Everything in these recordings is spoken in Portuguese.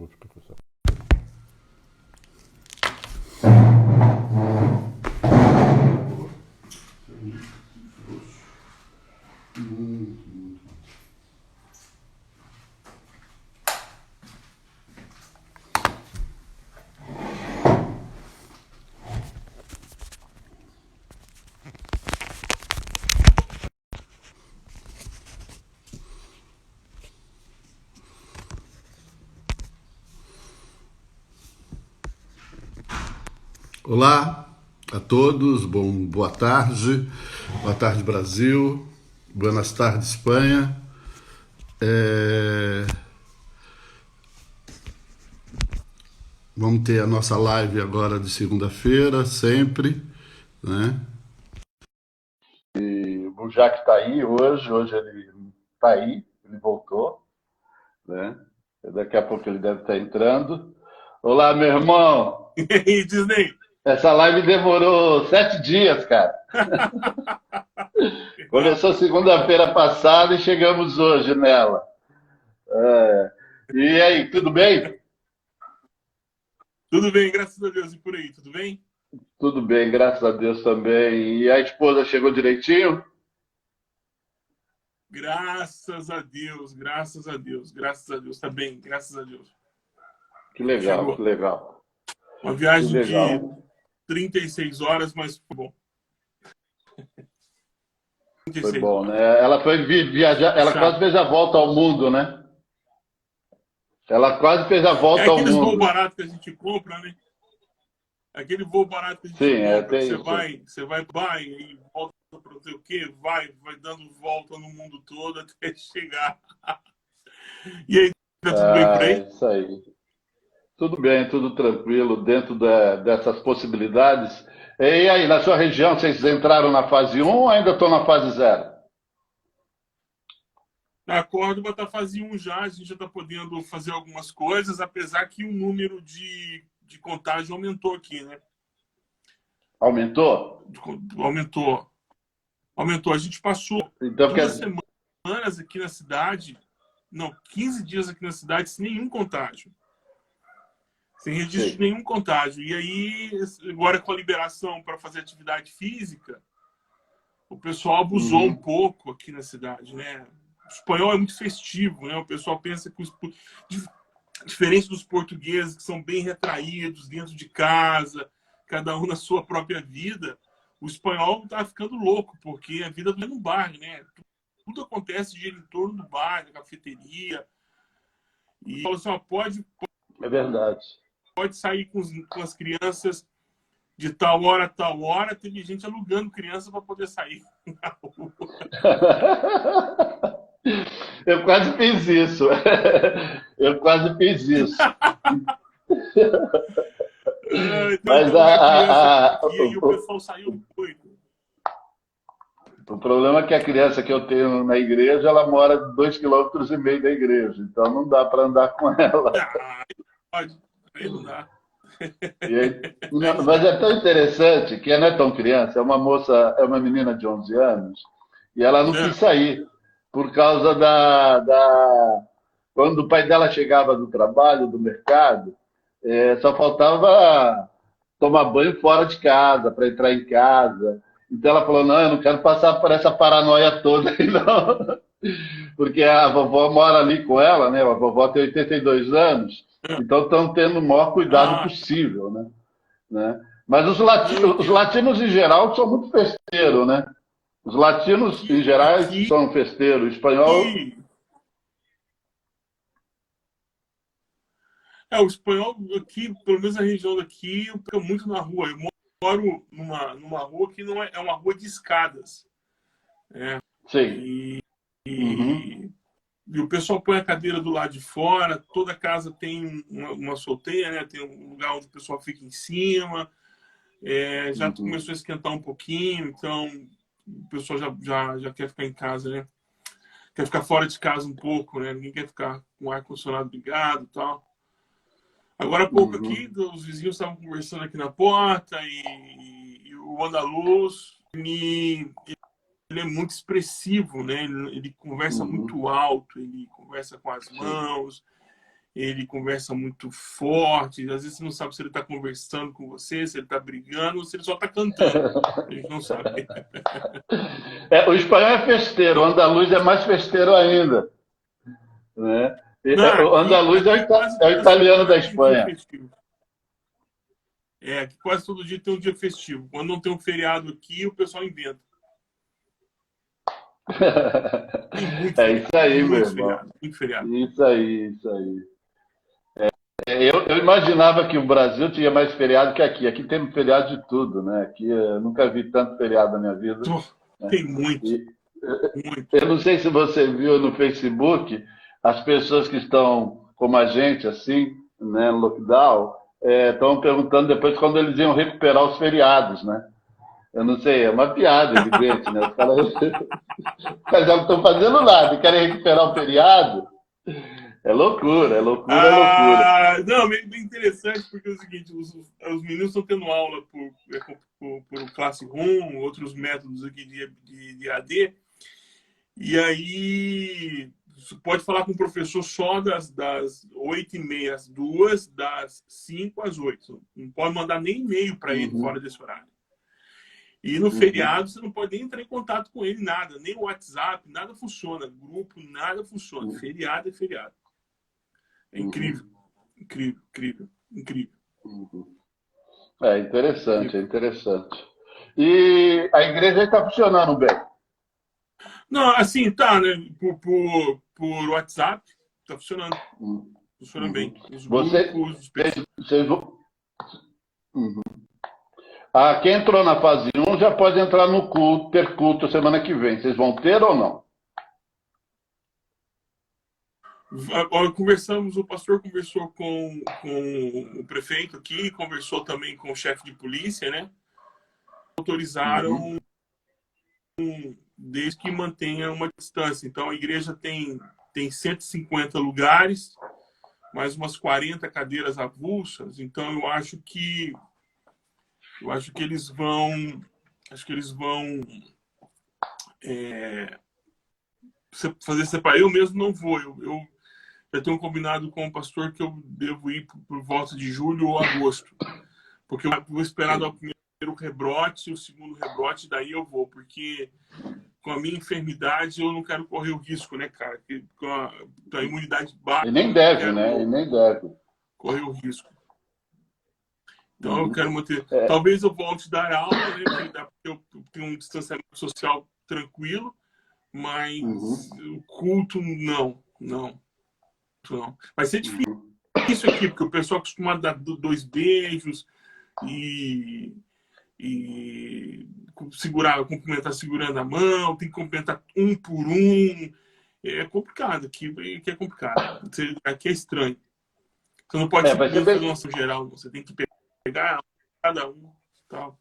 vou ficar com essa. Olá a todos, boa tarde Brasil, buenas tardes Espanha. Vamos ter a nossa live agora de segunda-feira, sempre, né? E o Jaque está aí hoje ele está aí, ele voltou, né? Daqui a pouco ele deve estar entrando. Olá, meu irmão! E aí, Disney? Essa live demorou 7 dias, cara. Começou segunda-feira passada e chegamos hoje nela. E aí, tudo bem? Tudo bem, graças a Deus. E por aí, tudo bem? Tudo bem, graças a Deus também. E a esposa chegou direitinho? Graças a Deus, graças a Deus, graças a Deus. Tá bem, graças a Deus. Que legal, que Chegou. legal. Uma Que viagem de legal. 36 horas, mas foi bom. Foi 36 bom, horas. né? Ela foi viajar, ela quase Chato. fez a volta ao mundo, né? Ela quase fez a É volta ao aqueles voos mundo. baratos que a gente compra, né? Aquele voo barato que a gente Sim, compra, que tem isso. você vai e volta para não sei o quê, vai dando volta no mundo todo até chegar. E aí, tá tudo bem por aí? Isso aí. Tudo bem, tudo tranquilo, dentro dessas possibilidades. E aí, na sua região, vocês entraram na fase 1 ou ainda estão na fase 0? A Córdoba está fase 1 já, a gente já está podendo fazer algumas coisas, apesar que o número de contágio aumentou aqui, né? Aumentou? Aumentou. Aumentou. A gente passou Então, 2 semanas aqui na cidade, não, 15 dias aqui na cidade sem nenhum contágio. Sem registro de sim. nenhum contágio. E aí, agora com a liberação para fazer atividade física, o pessoal abusou um pouco aqui na cidade, né? O espanhol é muito festivo, né? O pessoal pensa que diferente dos portugueses, que são bem retraídos dentro de casa, cada um na sua própria vida, o espanhol está ficando louco, porque a vida não é no bar, né? Tudo acontece de em torno do bar, da cafeteria. E fala assim, ó, É verdade. pode sair com as crianças de tal hora a tal hora. Teve gente alugando criança para poder sair na rua. Eu quase fiz isso. Eu quase fiz isso. Então, Mas tem uma criança aqui e o pessoal saiu doido. o problema é que a criança que eu tenho na igreja, ela mora 2,5 km da igreja. Então não dá para andar com ela. Ah, pode. Aí não dá. Mas é tão interessante que ela não é tão criança, é uma moça, é uma menina de 11 anos, e ela não quis É. sair por causa quando o pai dela chegava do trabalho, do mercado, só faltava tomar banho fora de casa, para entrar em casa. Então ela falou, não, eu não quero passar por essa paranoia toda aí, não. Porque a vovó mora ali com ela, né? A vovó tem 82 anos, então estão tendo o maior cuidado Ah, possível, né? Mas não os entendo. latinos em geral são muito festeiros, né? Os latinos em geral Aqui, são festeiros. O espanhol, o espanhol aqui, pelo menos na região daqui, eu pego muito na rua. Eu moro numa rua que não é uma rua de escadas. Né? sim. E, Uhum, e, e o pessoal põe a cadeira do lado de fora, toda casa tem uma solteira, né? Tem um lugar onde o pessoal fica em cima. Já uhum, começou a esquentar um pouquinho, então o pessoal já quer ficar em casa, né? Quer ficar fora de casa um pouco, né? Ninguém quer ficar com o ar-condicionado ligado e tal. Agora há pouco aqui, uhum, os vizinhos estavam conversando aqui na porta e o andaluz, ele é muito expressivo, né? Ele conversa uhum, muito alto, ele conversa com as sim. mãos, ele conversa muito forte, às vezes você não sabe se ele está conversando com você, se ele está brigando, ou se ele só está cantando. A gente não sabe. O espanhol é festeiro, o andaluz é mais festeiro ainda. Né? Não, O andaluz aqui quase é o toda italiano da semana tem dia Espanha. festivo. Aqui quase todo dia tem um dia festivo. Quando não tem um feriado aqui, o pessoal inventa. Tem muito feriado, Isso aí, meu muito irmão. feriado, muito feriado. Isso aí, isso aí. Eu imaginava que o Brasil tinha mais feriado que aqui. Aqui tem feriado de tudo, né? Aqui eu nunca vi tanto feriado na minha vida. Né? Tem muito, E, muito. eu não sei se você viu no Facebook as pessoas que estão como a gente, assim, né, no lockdown, estão perguntando depois quando eles iam recuperar os feriados, né? Eu não sei, é uma piada, evidente, né? Os caras já não estão fazendo nada e querem recuperar o feriado. É loucura, é loucura, é loucura. Não, bem interessante, porque é o seguinte, os meninos estão tendo aula por Classroom, outros métodos aqui de AD, e aí você pode falar com o professor só das 8h30 às 2h, das 5 às 8h. Não pode mandar nem e-mail para ele fora desse horário. E no feriado você não pode nem entrar em contato com ele, nada, nem o WhatsApp, nada funciona, grupo, nada funciona. Feriado é feriado. É incrível, incrível, incrível, incrível. É interessante, é interessante. E a igreja está funcionando bem? Não, assim, tá, né? Por WhatsApp, tá funcionando. Funciona bem. Os grupos, os vocês vão... Quem entrou na fase 1 já pode entrar no culto, ter culto semana que vem. Vocês vão ter ou não? Conversamos, o pastor conversou com o prefeito aqui, conversou também com o chefe de polícia, né? Autorizaram desde que mantenha uma distância. Então a igreja tem 150 lugares, mais umas 40 cadeiras avulsas. Então eu acho que eles vão fazer separar. Eu mesmo não vou. Eu já tenho combinado com o pastor que eu devo ir por volta de julho ou agosto. Porque eu vou esperar o primeiro rebrote, o segundo rebrote, daí eu vou. Porque com a minha enfermidade eu não quero correr o risco, né, cara? Com a imunidade baixa. E nem deve, né? E nem deve. Correr o risco. Então eu quero manter. Talvez eu volte a dar aula, né? Porque eu tenho um distanciamento social tranquilo, mas o culto não. Vai ser difícil aqui, porque o pessoal é acostumado a dar 2 beijos e cumprimentar segurando a mão, tem que cumprimentar um por um. É complicado aqui é complicado. Aqui é estranho. Você não pode fazer uma ação geral, você tem que pegar cada um tal.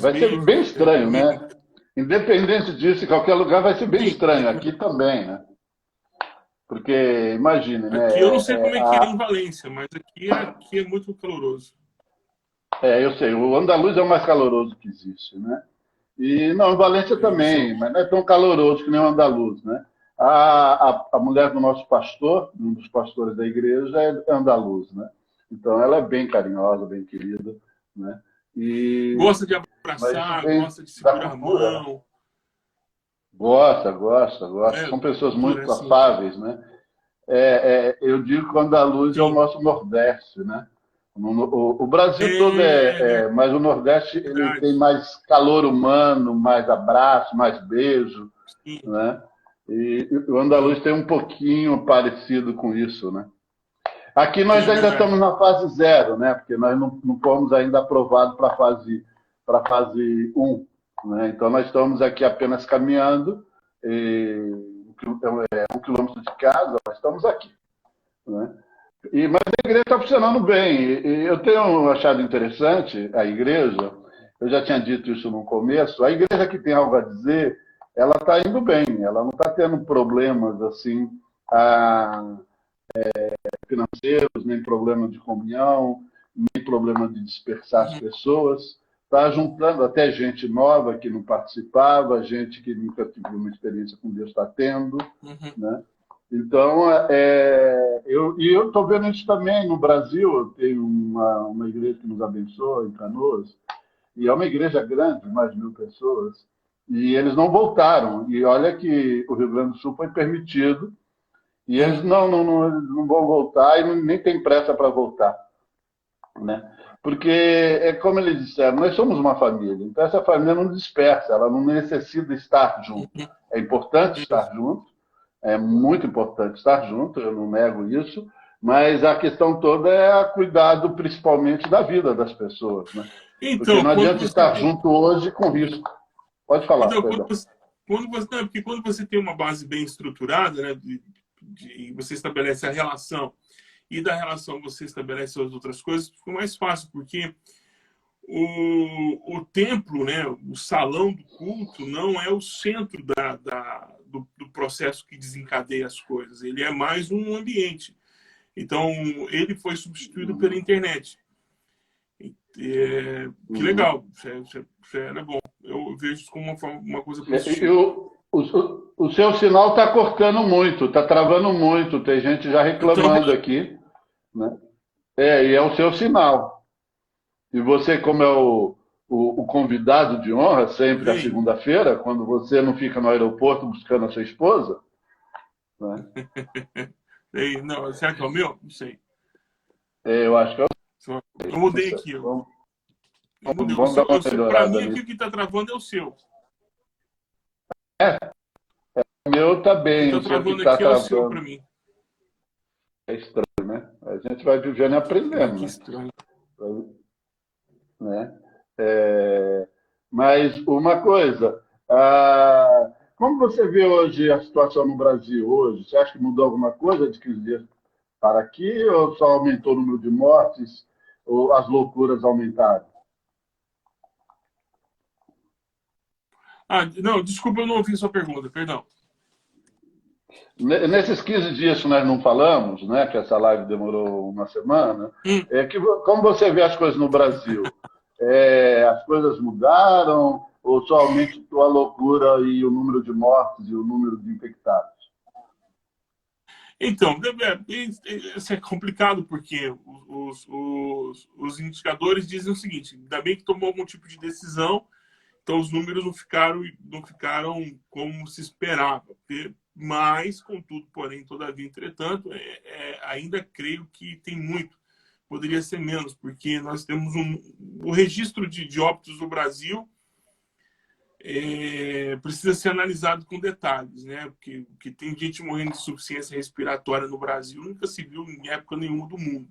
Vai ser bem estranho, né? Independente disso, em qualquer lugar vai ser bem estranho. Aqui também, né? Porque, imagine, né? Aqui eu não sei como é que é em Valência, mas aqui é muito caloroso. Eu sei. O andaluz é o mais caloroso que existe, né? E, não, em Valência também, mas não é tão caloroso que nem o andaluz, né? A mulher do nosso pastor, um dos pastores da igreja, é andaluz, né? Então, ela é bem carinhosa, bem querida, né? Gosta de abraçar, gosta de segurar a mão. Gosta. São pessoas muito afáveis, né? Eu digo que o andaluz é o nosso Nordeste, né? O Brasil todo mas o Nordeste ele tem mais calor humano, mais abraço, mais beijo, né? E o andaluz tem um pouquinho parecido com isso, né? Aqui nós ainda estamos na fase 0, né? Porque nós não fomos ainda aprovados para a fase 1, né? Então nós estamos aqui apenas caminhando, 1 quilômetro de casa, nós estamos aqui, né? Mas a igreja está funcionando bem. E eu tenho achado interessante a igreja, eu já tinha dito isso no começo, a igreja que tem algo a dizer, ela está indo bem, ela não está tendo problemas assim financeiros, nem problema de comunhão, nem problema de dispersar as pessoas. Está juntando até gente nova que não participava, gente que nunca teve uma experiência com Deus está tendo, né? Então, eu estou vendo isso também no Brasil. Eu tenho uma igreja que nos abençoa, em Canoas, e é uma igreja grande, mais de 1.000 pessoas, e eles não voltaram. E olha que o Rio Grande do Sul foi permitido, e eles eles não vão voltar e nem tem pressa para voltar, né? Porque, é como eles disseram, nós somos uma família, então essa família não dispersa, ela não necessita estar junto. É importante estar junto, é muito importante estar junto, eu não nego isso, mas a questão toda é cuidado principalmente da vida das pessoas, né? Porque Então, não adianta estar junto hoje com risco. Pode falar, então, perdão. não, porque quando você tem uma base bem estruturada, né, você estabelece a relação, e da relação você estabelece as outras coisas, fica mais fácil, porque o templo, né, o salão do culto, não é o centro do processo que desencadeia as coisas. Ele é mais um ambiente. Então, ele foi substituído pela internet. Que legal, isso é bom. Eu vejo isso como uma coisa positiva. O seu sinal está cortando muito, está travando muito, tem gente já Então, reclamando aqui, né? E é o seu sinal. E você, como é o convidado de honra, sempre à bem, segunda-feira, quando você não fica no aeroporto buscando a sua esposa, né? não, será que é o meu? Não sei. Eu acho que é Eu mudei o. aqui. Vamos, Eu mudei. vamos dar uma Para melhorada mim, aqui nisso. o que está travando é o seu. O meu está O que bem, está o seu que travando está aqui é o seu para travando. mim. É estranho, né? A gente vai vivendo e aprendendo, Que né? estranho. Né? Mas uma coisa, como você vê hoje a situação no Brasil hoje? Você acha que mudou alguma coisa de 15 dias para aqui ou só aumentou o número de mortes ou as loucuras aumentaram? Não, desculpa, eu não ouvi sua pergunta, perdão. Nesses 15 dias que nós não falamos, né, que essa live demorou uma semana, Hum. como você vê as coisas no Brasil? As coisas mudaram ou só aumentou a loucura e o número de mortes e o número de infectados? Então, isso é complicado, porque os indicadores dizem o seguinte: ainda bem que tomou algum tipo de decisão, então os números não ficaram como se esperava. Mas, contudo, porém, todavia, entretanto, ainda creio que tem muito. Poderia ser menos, porque nós temos o registro de óbitos no Brasil precisa ser analisado com detalhes, né? Porque tem gente morrendo de insuficiência respiratória no Brasil, nunca se viu em época nenhuma do mundo,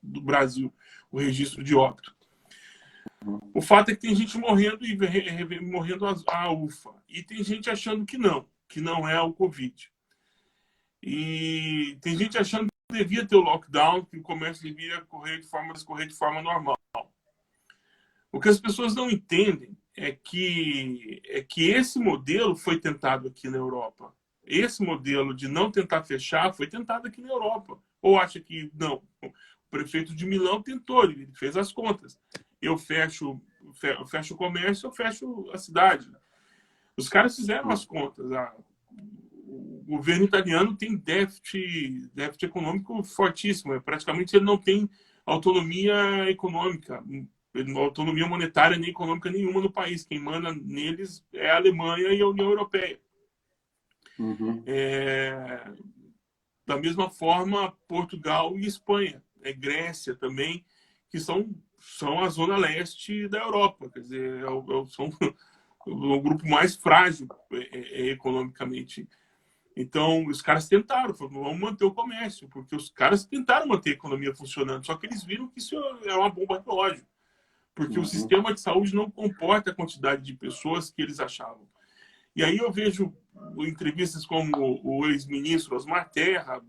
do Brasil, o registro de óbito. O fato é que tem gente morrendo e morrendo a ufa. E tem gente achando que não é o Covid. E tem gente achando que devia ter o lockdown, que o comércio devia correr de forma normal. O que as pessoas não entendem é que esse modelo foi tentado aqui na Europa. Esse modelo de não tentar fechar foi tentado aqui na Europa. Ou acha que não? O prefeito de Milão tentou, ele fez as contas. Eu fecho o comércio, eu fecho a cidade. Os caras fizeram as contas. O governo italiano tem déficit econômico fortíssimo. Praticamente ele não tem autonomia econômica, autonomia monetária nem econômica nenhuma no país. Quem manda neles é a Alemanha e a União Europeia. Uhum. Da mesma forma, Portugal e Espanha, Grécia também, que são a zona leste da Europa. Quer dizer, são o grupo mais frágil economicamente. Então, os caras tentaram, falaram, vamos manter o comércio, porque os caras tentaram manter a economia funcionando, só que eles viram que isso é uma bomba relógio, porque o sistema de saúde não comporta a quantidade de pessoas que eles achavam. E aí eu vejo entrevistas como o ex-ministro Osmar Terra,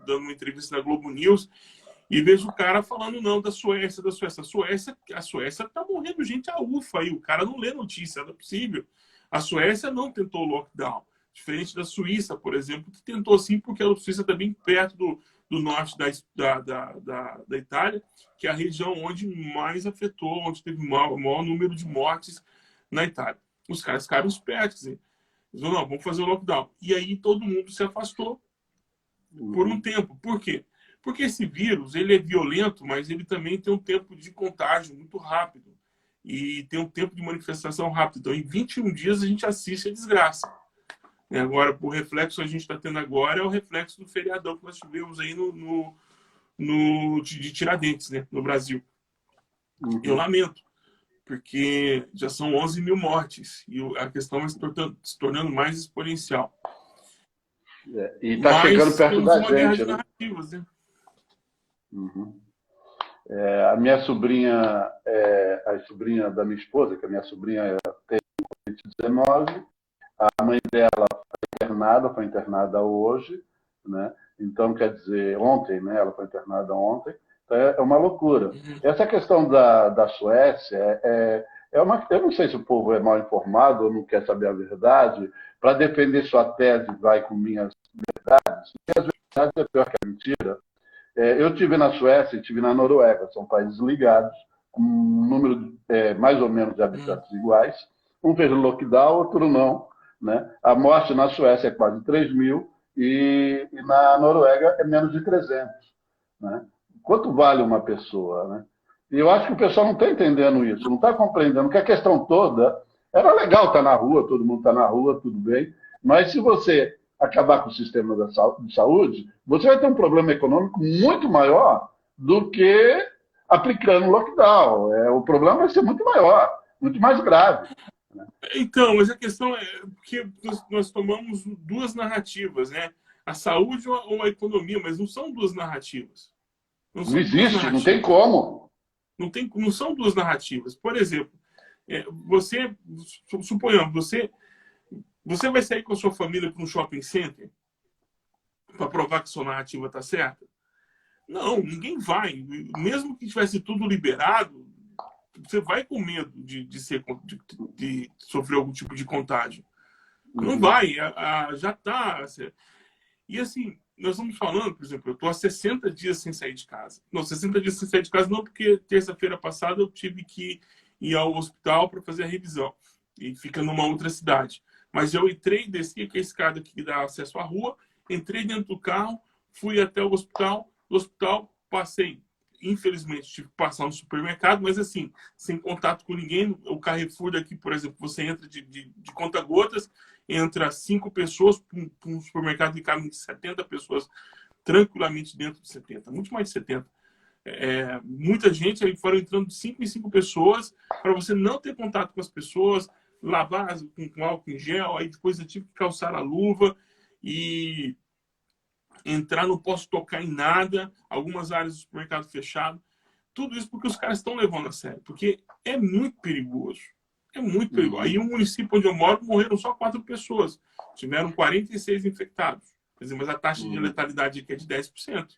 dando uma entrevista na Globo News, e vejo o cara falando não da Suécia. A Suécia está morrendo gente a ufa aí, o cara não lê notícia, não é possível. A Suécia não tentou lockdown. Diferente da Suíça, por exemplo, que tentou sim, porque a Suíça está bem perto do norte da Itália, que é a região onde mais afetou, onde teve o maior número de mortes na Itália. Os caras ficaram espertos. Eles falaram, não, vamos fazer o lockdown. E aí todo mundo se afastou por um tempo. Por quê? Porque esse vírus, ele é violento, mas ele também tem um tempo de contágio muito rápido. E tem um tempo de manifestação rápido. Então, em 21 dias, a gente assiste a desgraça. E agora, o reflexo que a gente está tendo agora é o reflexo do feriadão que nós tivemos aí de Tiradentes, né, no Brasil. Eu lamento, porque já são 11 mil mortes e a questão vai se tornando mais exponencial. E está chegando perto da uma guerra gente, de né? narrativas, né? A minha sobrinha, a sobrinha da minha esposa, que a minha sobrinha tem Covid-19, a mãe dela foi internada hoje, né? Então, quer dizer, ontem, né? Ela foi internada ontem. Então, é uma loucura. Essa questão da Suécia eu não sei se o povo é mal informado ou não quer saber a verdade. Para defender sua tese, vai com minhas verdades. Minhas verdades é pior que a mentira. Eu estive na Suécia e estive na Noruega. São países ligados, com um número mais ou menos de habitantes iguais. Um fez lockdown, outro não. Né? A morte na Suécia é quase 3 mil e na Noruega é menos de 300. Né? Quanto vale uma pessoa? Né? E eu acho que o pessoal não está entendendo isso, não está compreendendo que a questão toda era legal estar na rua, todo mundo está na rua, tudo bem, mas se você acabar com o sistema de saúde, você vai ter um problema econômico muito maior do que aplicando lockdown. O problema vai ser muito maior, muito mais grave. Então, mas a questão é que nós tomamos duas narrativas, né? A saúde ou a economia, mas não são duas narrativas. Não existe, não tem como. Não são duas narrativas. Por exemplo, suponhamos, você vai sair com a sua família para um shopping center para provar que sua narrativa está certa? Não, ninguém vai. Mesmo que tivesse tudo liberado, você vai com medo de sofrer algum tipo de contágio. Não vai, já está. E assim, nós estamos falando, por exemplo, eu estou há 60 dias sem sair de casa. Não, 60 dias sem sair de casa não, porque terça-feira passada eu tive que ir ao hospital para fazer a revisão. E fica numa outra cidade. Mas eu entrei, desci aqui a escada que dá acesso à rua, entrei dentro do carro, fui até o hospital, do hospital passei. Infelizmente, tive que passar no supermercado, mas assim, sem contato com ninguém. O Carrefour daqui, por exemplo, você entra de conta-gotas, entra 5 pessoas para um supermercado que cabe 70 pessoas tranquilamente dentro de 70, muito mais de 70. Muita gente, aí foram entrando de 5 em 5 pessoas, para você não ter contato com as pessoas, lavar com álcool em gel, aí depois eu tive que calçar a luva e entrar, não posso tocar em nada, algumas áreas do supermercado fechado. Tudo isso porque os caras estão levando a sério, porque é muito perigoso. É muito perigoso. Aí, o município onde eu moro, morreram só 4 pessoas. Tiveram 46 infectados. Quer dizer, mas a taxa de letalidade aqui é de 10%.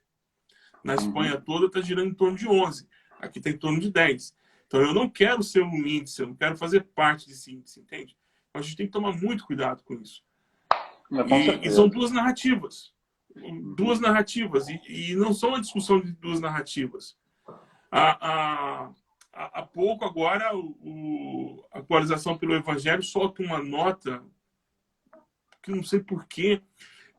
Na Espanha toda está girando em torno de 11%. Aqui está em torno de 10%. Então, eu não quero ser um índice, eu não quero fazer parte desse índice, entende? Então, a gente tem que tomar muito cuidado com isso. E são duas narrativas. Duas narrativas. E não são uma discussão de duas narrativas. Há pouco agora a Atualização pelo Evangelho solta uma nota que não sei porquê,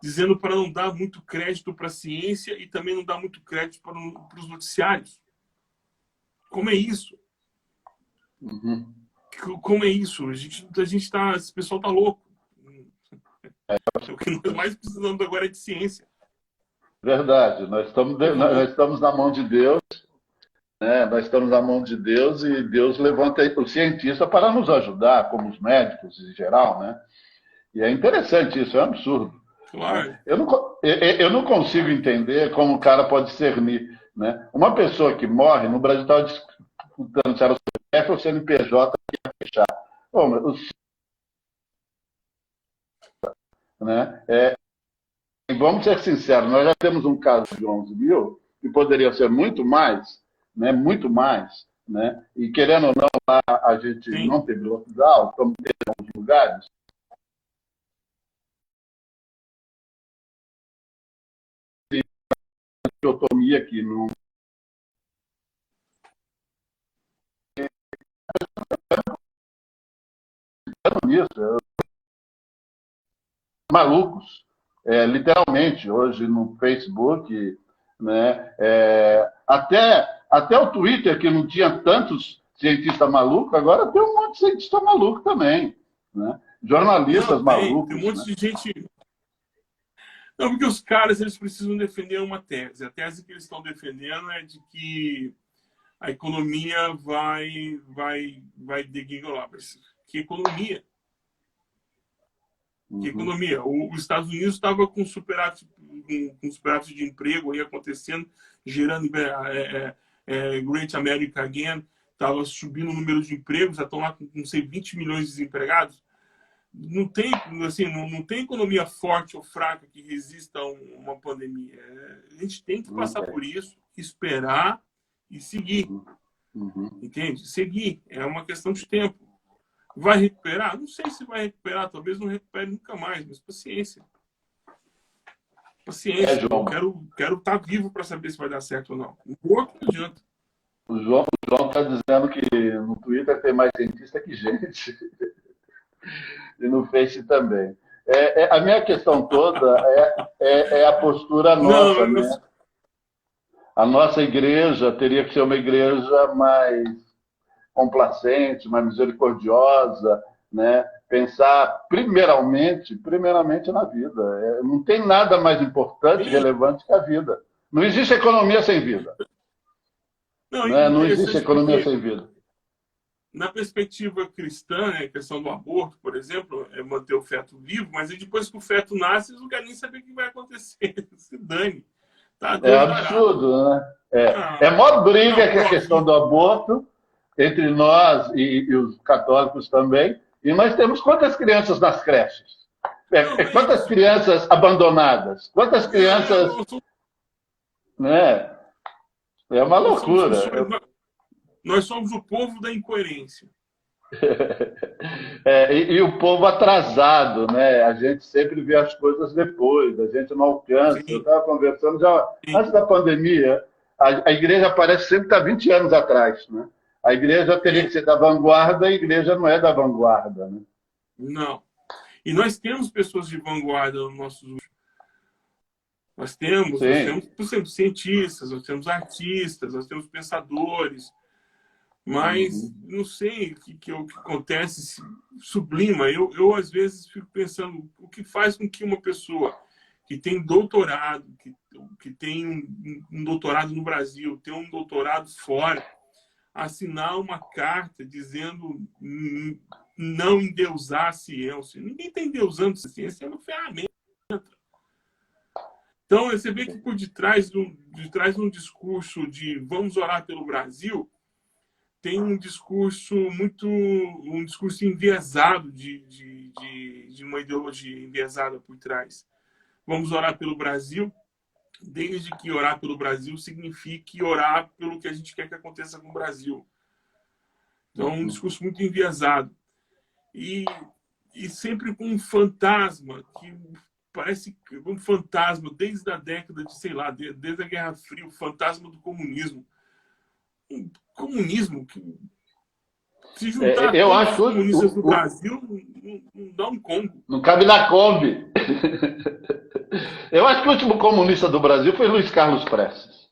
dizendo para não dar muito crédito para a ciência e também não dar muito crédito para os noticiários. Como é isso? Como é isso? A gente tá, esse pessoal tá louco. O que nós mais precisamos agora é de ciência. Verdade. Nós estamos na mão de Deus. Nós estamos na mão de Deus e Deus levanta o cientista para nos ajudar, como os médicos em geral, né? E é interessante isso, é um absurdo. Claro. Né? Eu não consigo entender como o cara pode discernir. Né? Uma pessoa que morre, no Brasil estava disputando se era o CPF ou o CNPJ que ia fechar. Bom, né? Vamos ser sinceros, nós já temos um caso de 11 mil, que poderia ser muito mais, né? Muito mais. Né? E querendo ou não, lá a gente não teve lockdown, como teve em alguns lugares. Diotomia aqui não. Nisso, malucos, literalmente, hoje no Facebook, né? Até o Twitter, que não tinha tantos cientistas malucos, agora tem um monte de cientista maluco também, né? Não, Jornalistas tem um malucos, monte né? de gente. Não, porque os caras eles precisam defender uma tese. A tese que eles estão defendendo é de que a economia vai degringolar. Mas que economia? Que Uhum. economia? Os Estados Unidos estava com superávit de emprego aí acontecendo, gerando Great America Again, estava subindo o número de empregos, já estão lá com, não sei, 20 milhões de desempregados. Não tem, assim, não tem economia forte ou fraca que resista a uma pandemia. A gente tem que passar por isso, esperar e seguir. Uhum. Entende? Seguir. É uma questão de tempo. Vai recuperar? Não sei se vai recuperar. Talvez não recupere nunca mais, mas paciência. Paciência. Eu João. quero estar vivo para saber se vai dar certo ou não. Morto não adianta. O João está dizendo que no Twitter tem mais cientista que gente. E no Face também. A minha questão toda é a postura Não, nossa, né? A nossa igreja teria que ser uma igreja mais complacente, mais misericordiosa, né? Pensar primeiramente na vida. Não tem nada mais importante, sim. relevante que a vida. Não existe economia sem vida. Não, é Né? Não existe interessante economia porque sem vida. na perspectiva cristã, né, a questão do aborto, por exemplo, é manter o feto vivo, mas depois que o feto nasce, eles não querem nem saber o que vai acontecer. Se dane. Tá, É Deus dará. absurdo, né? É Ah, maior briga que a ó, questão do aborto entre nós e os católicos também. E nós temos quantas crianças nas creches? não, é Quantas isso. crianças abandonadas? Quantas crianças, Nós somos, né? É uma nós somos loucura. nós somos o povo da incoerência. E o povo atrasado, né? A gente sempre vê as coisas depois, a gente não alcança. Eu Sim, estava conversando já sim. antes da pandemia, a igreja parece sempre estar 20 anos atrás, né? A igreja teria que Sim. ser da vanguarda, a igreja não é da vanguarda, né? Não. E nós temos pessoas de vanguarda no nosso. Nós Sim. temos, por exemplo, cientistas, nós temos artistas, nós temos pensadores, mas Uhum. não sei o que acontece, se sublima. Eu, às vezes, fico pensando o que faz com que uma pessoa que tem doutorado, que tem um doutorado no Brasil, tem um doutorado fora, assinar uma carta dizendo não endeusar a ciência. Ninguém está endeusando a ciência, é uma ferramenta. Então, você vê que por detrás de um discurso de vamos orar pelo Brasil, tem um discurso enviesado de uma ideologia enviesada por trás. Vamos orar pelo Brasil, desde que orar pelo Brasil signifique orar pelo que a gente quer que aconteça com o Brasil. Então, é um discurso muito enviesado. E sempre com um fantasma que parece um fantasma desde a década de, sei lá, desde a Guerra Fria, o fantasma do comunismo. Um comunismo que, se juntar Eu todos os acho comunistas do Brasil, não dá um combo. não cabe na Kombi. Eu acho que o último comunista do Brasil foi Luiz Carlos Prestes.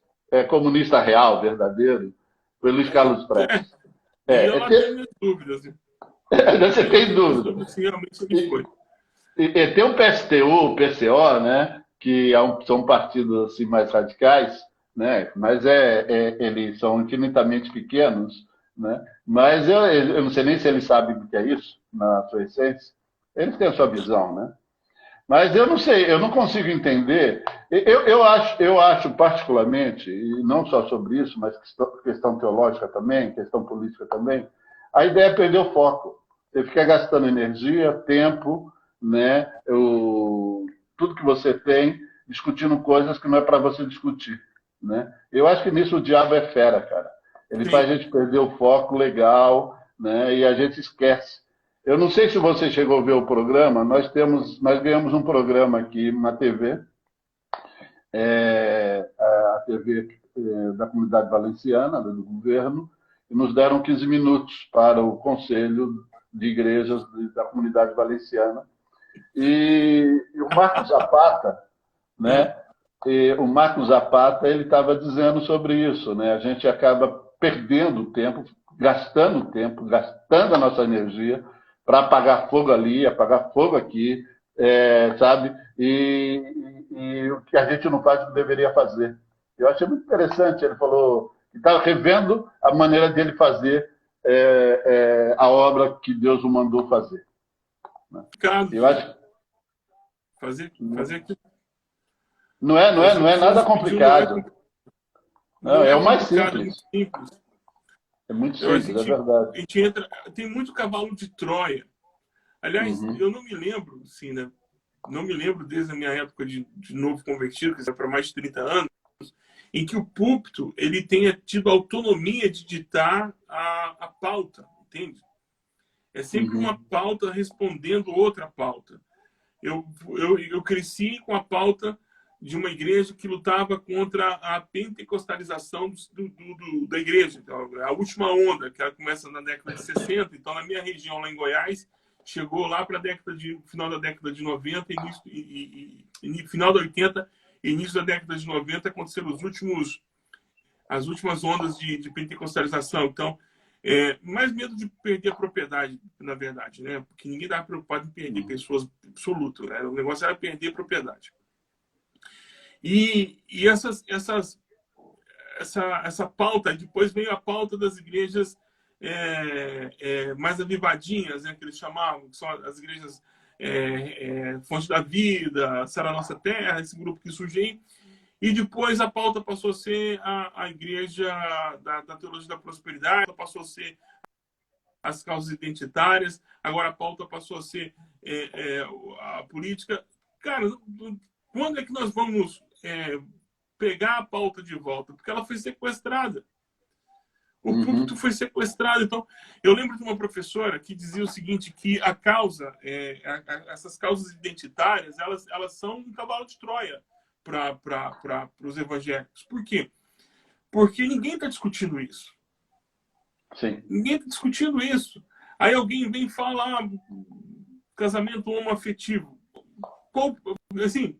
Comunista real, verdadeiro, foi Luiz Carlos Prestes. E eu lá tenho minhas dúvidas. Você Eu tem tenho minhas dúvida. dúvidas se realmente ele foi. Tem o PSTU, o PCO, né, que são partidos assim, mais radicais, né, mas eles são infinitamente pequenos, né, mas eu não sei nem se eles sabem o que é isso, na sua essência. Eles têm a sua visão, né? Mas eu não sei, eu não consigo entender. Eu acho particularmente, e não só sobre isso, mas questão teológica também, questão política também, a ideia é perder o foco. Você fica gastando energia, tempo, né, tudo que você tem, discutindo coisas que não é para você discutir. Né? Eu acho que nisso o diabo é fera, cara. Ele faz Sim. a gente perder o foco legal, né, e a gente esquece. Eu não sei se você chegou a ver o programa, nós ganhamos um programa aqui na TV, a TV da Comunidade Valenciana, do governo, e nos deram 15 minutos para o Conselho de Igrejas da Comunidade Valenciana. E o Marcos Zapata, né? E o Marcos Zapata, ele estava dizendo sobre isso, né? A gente acaba perdendo tempo, gastando a nossa energia para apagar fogo ali, apagar fogo aqui, sabe? E o que a gente não faz o que deveria fazer. Eu achei muito interessante. Ele falou que está revendo a maneira dele fazer a obra que Deus o mandou fazer. Né? Eu acho fazer aquilo. Não é nada complicado. Não, Não é é o mais complicado, é muito simples. simples. É muito A simples, é gente, verdade. a gente entra, tem muito cavalo de Troia. Aliás, Uhum, eu não me lembro, assim, né? Não me lembro desde a minha época de novo convertido, que é para mais de 30 anos, em que o púlpito ele tenha tido autonomia de ditar a pauta, entende? É sempre uma uhum, pauta respondendo outra pauta. Eu cresci com a pauta de uma igreja que lutava contra a pentecostalização da igreja. Então, a última onda, que ela começa na década de 60. Então, na minha região, lá em Goiás, chegou lá para final da década de 90, final da 80, início da década de 90, aconteceram as últimas ondas de pentecostalização. Então, mais medo de perder a propriedade, na verdade, né? Porque ninguém estava preocupado em perder uhum, pessoas absoluto, né? O negócio era perder a propriedade. E essa pauta, depois veio a pauta das igrejas mais avivadinhas, né? Que eles chamavam, que são as igrejas Fonte da Vida, Sara Nossa Terra, esse grupo que surgiu. E depois a pauta passou a ser a igreja da teologia da prosperidade, passou a ser as causas identitárias, agora a pauta passou a ser a política. Cara, quando é que nós vamos pegar a pauta de volta? Porque ela foi sequestrada. O púlpito uhum, foi sequestrado. Então, eu lembro de uma professora que dizia o seguinte, que a causa, essas causas identitárias, elas são um cavalo de Troia para os evangélicos. Por quê? Porque ninguém está discutindo isso. sim. Ninguém está discutindo isso. Aí alguém vem falar casamento homoafetivo. Assim,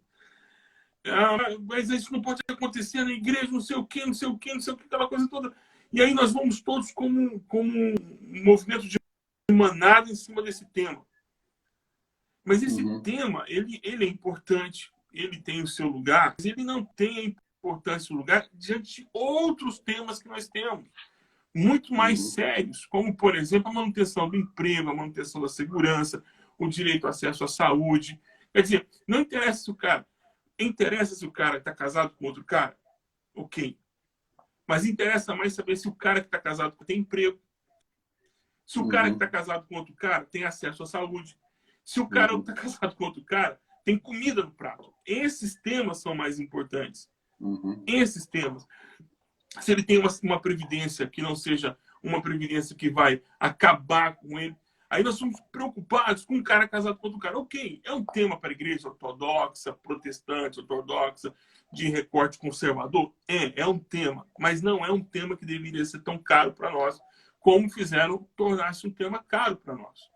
mas isso não pode acontecer na igreja, não sei o quê, não sei o quê, não sei o que, aquela coisa toda. E aí nós vamos todos como um movimento de manada em cima desse tema. Mas esse Uhum, tema, ele é importante, ele tem o seu lugar, mas ele não tem a importância do lugar diante de outros temas que nós temos, muito mais uhum, sérios, como, por exemplo, a manutenção do emprego, a manutenção da segurança, o direito ao acesso à saúde. Quer dizer, não interessa se o cara... Interessa se o cara está casado com outro cara? Ok. Mas interessa mais saber se o cara que está casado tem emprego. Se o cara que está uhum, casado com outro cara tem acesso à saúde. Se o cara que uhum, está casado com outro cara tem comida no prato. Esses temas são mais importantes. uhum, Esses temas. Se ele tem uma previdência que não seja uma previdência que vai acabar com ele, aí nós somos preocupados com um cara casado com outro cara. Ok, é um tema para a igreja ortodoxa, protestante, ortodoxa, de recorte conservador? É um tema, mas não é um tema que deveria ser tão caro para nós, como fizeram tornar-se um tema caro para nós.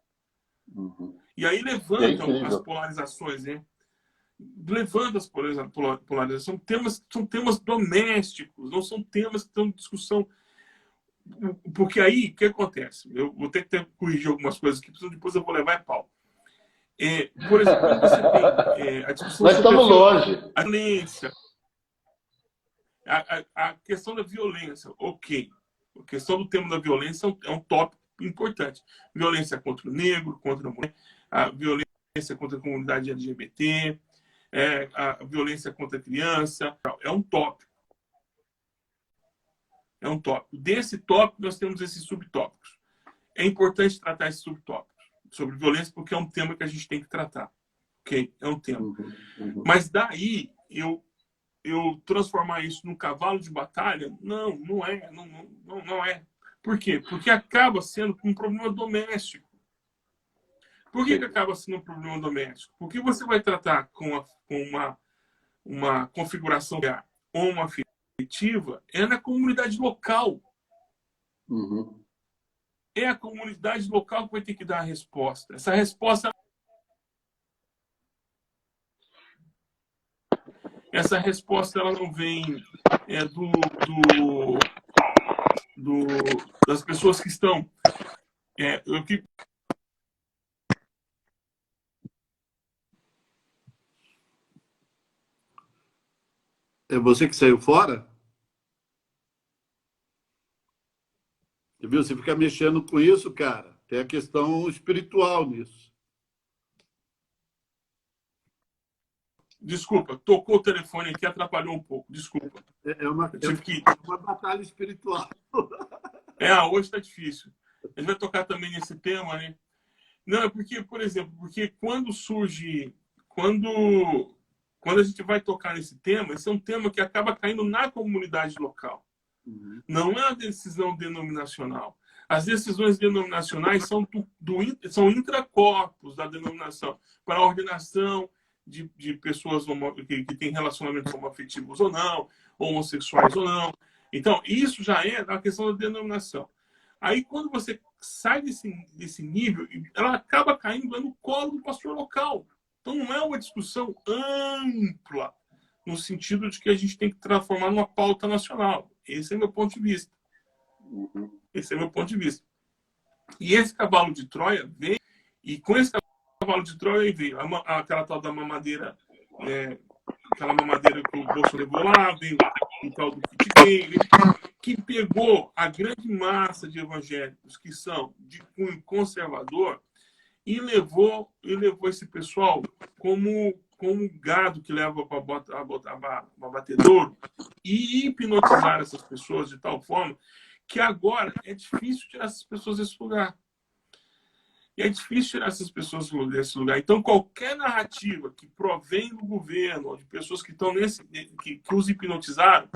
uhum. E aí É levantam as incrível. polarizações, né? Levanta as polarizações. São temas domésticos, não são temas que estão em discussão. Porque aí, o que acontece? Eu vou ter que corrigir algumas coisas aqui, depois eu vou levar a pau. Por exemplo, quando você tem a discussão Nós sobre estamos longe. a violência, a questão da violência, ok. A questão do tema da violência é um tópico importante. Violência contra o negro, contra a mulher, a violência contra a comunidade LGBT, a violência contra a criança. É um tópico. É um tópico. Desse tópico, nós temos esses subtópicos. É importante tratar esses subtópicos sobre violência, porque é um tema que a gente tem que tratar. Ok? É um tema. Uhum, uhum. Mas daí, eu transformar isso num cavalo de batalha, não é. Não é. Por quê? Porque acaba sendo um problema doméstico. Por que Sim. acaba sendo um problema doméstico? Porque você vai tratar com uma configuração homoafetiva é na comunidade local. Uhum, É a comunidade local que vai ter que dar a resposta. Essa resposta essa resposta ela não vem das pessoas que estão... É você que saiu fora? Você viu? Você fica mexendo com isso, cara. Tem a questão espiritual nisso. Desculpa, tocou o telefone aqui, atrapalhou um pouco. Desculpa. É uma batalha espiritual. Hoje está difícil. A gente vai tocar também nesse tema, né? Não, é porque, por exemplo, quando surge... Quando a gente vai tocar nesse tema, esse é um tema que acaba caindo na comunidade local. Uhum. Não é uma decisão denominacional. As decisões denominacionais são intracorpos da denominação para a ordenação de pessoas que têm relacionamentos homoafetivos ou não, homossexuais ou não. Então, isso já é a questão da denominação. Aí, quando você sai desse nível, ela acaba caindo no colo do pastor local. Então, não é uma discussão ampla, no sentido de que a gente tem que transformar numa pauta nacional. Esse é meu ponto de vista. Esse é meu ponto de vista. E esse cavalo de Troia veio, e com esse cavalo de Troia veio aquela tal da mamadeira, aquela mamadeira que o Bolsonaro levou lá, veio o tal do kit gay, que pegou a grande massa de evangélicos que são de cunho conservador e levou esse pessoal como gado que leva para abatedouro e hipnotizar essas pessoas de tal forma que agora é difícil tirar essas pessoas desse lugar. E é difícil tirar essas pessoas desse lugar. Então, qualquer narrativa que provém do governo, ou de pessoas que estão que os hipnotizaram,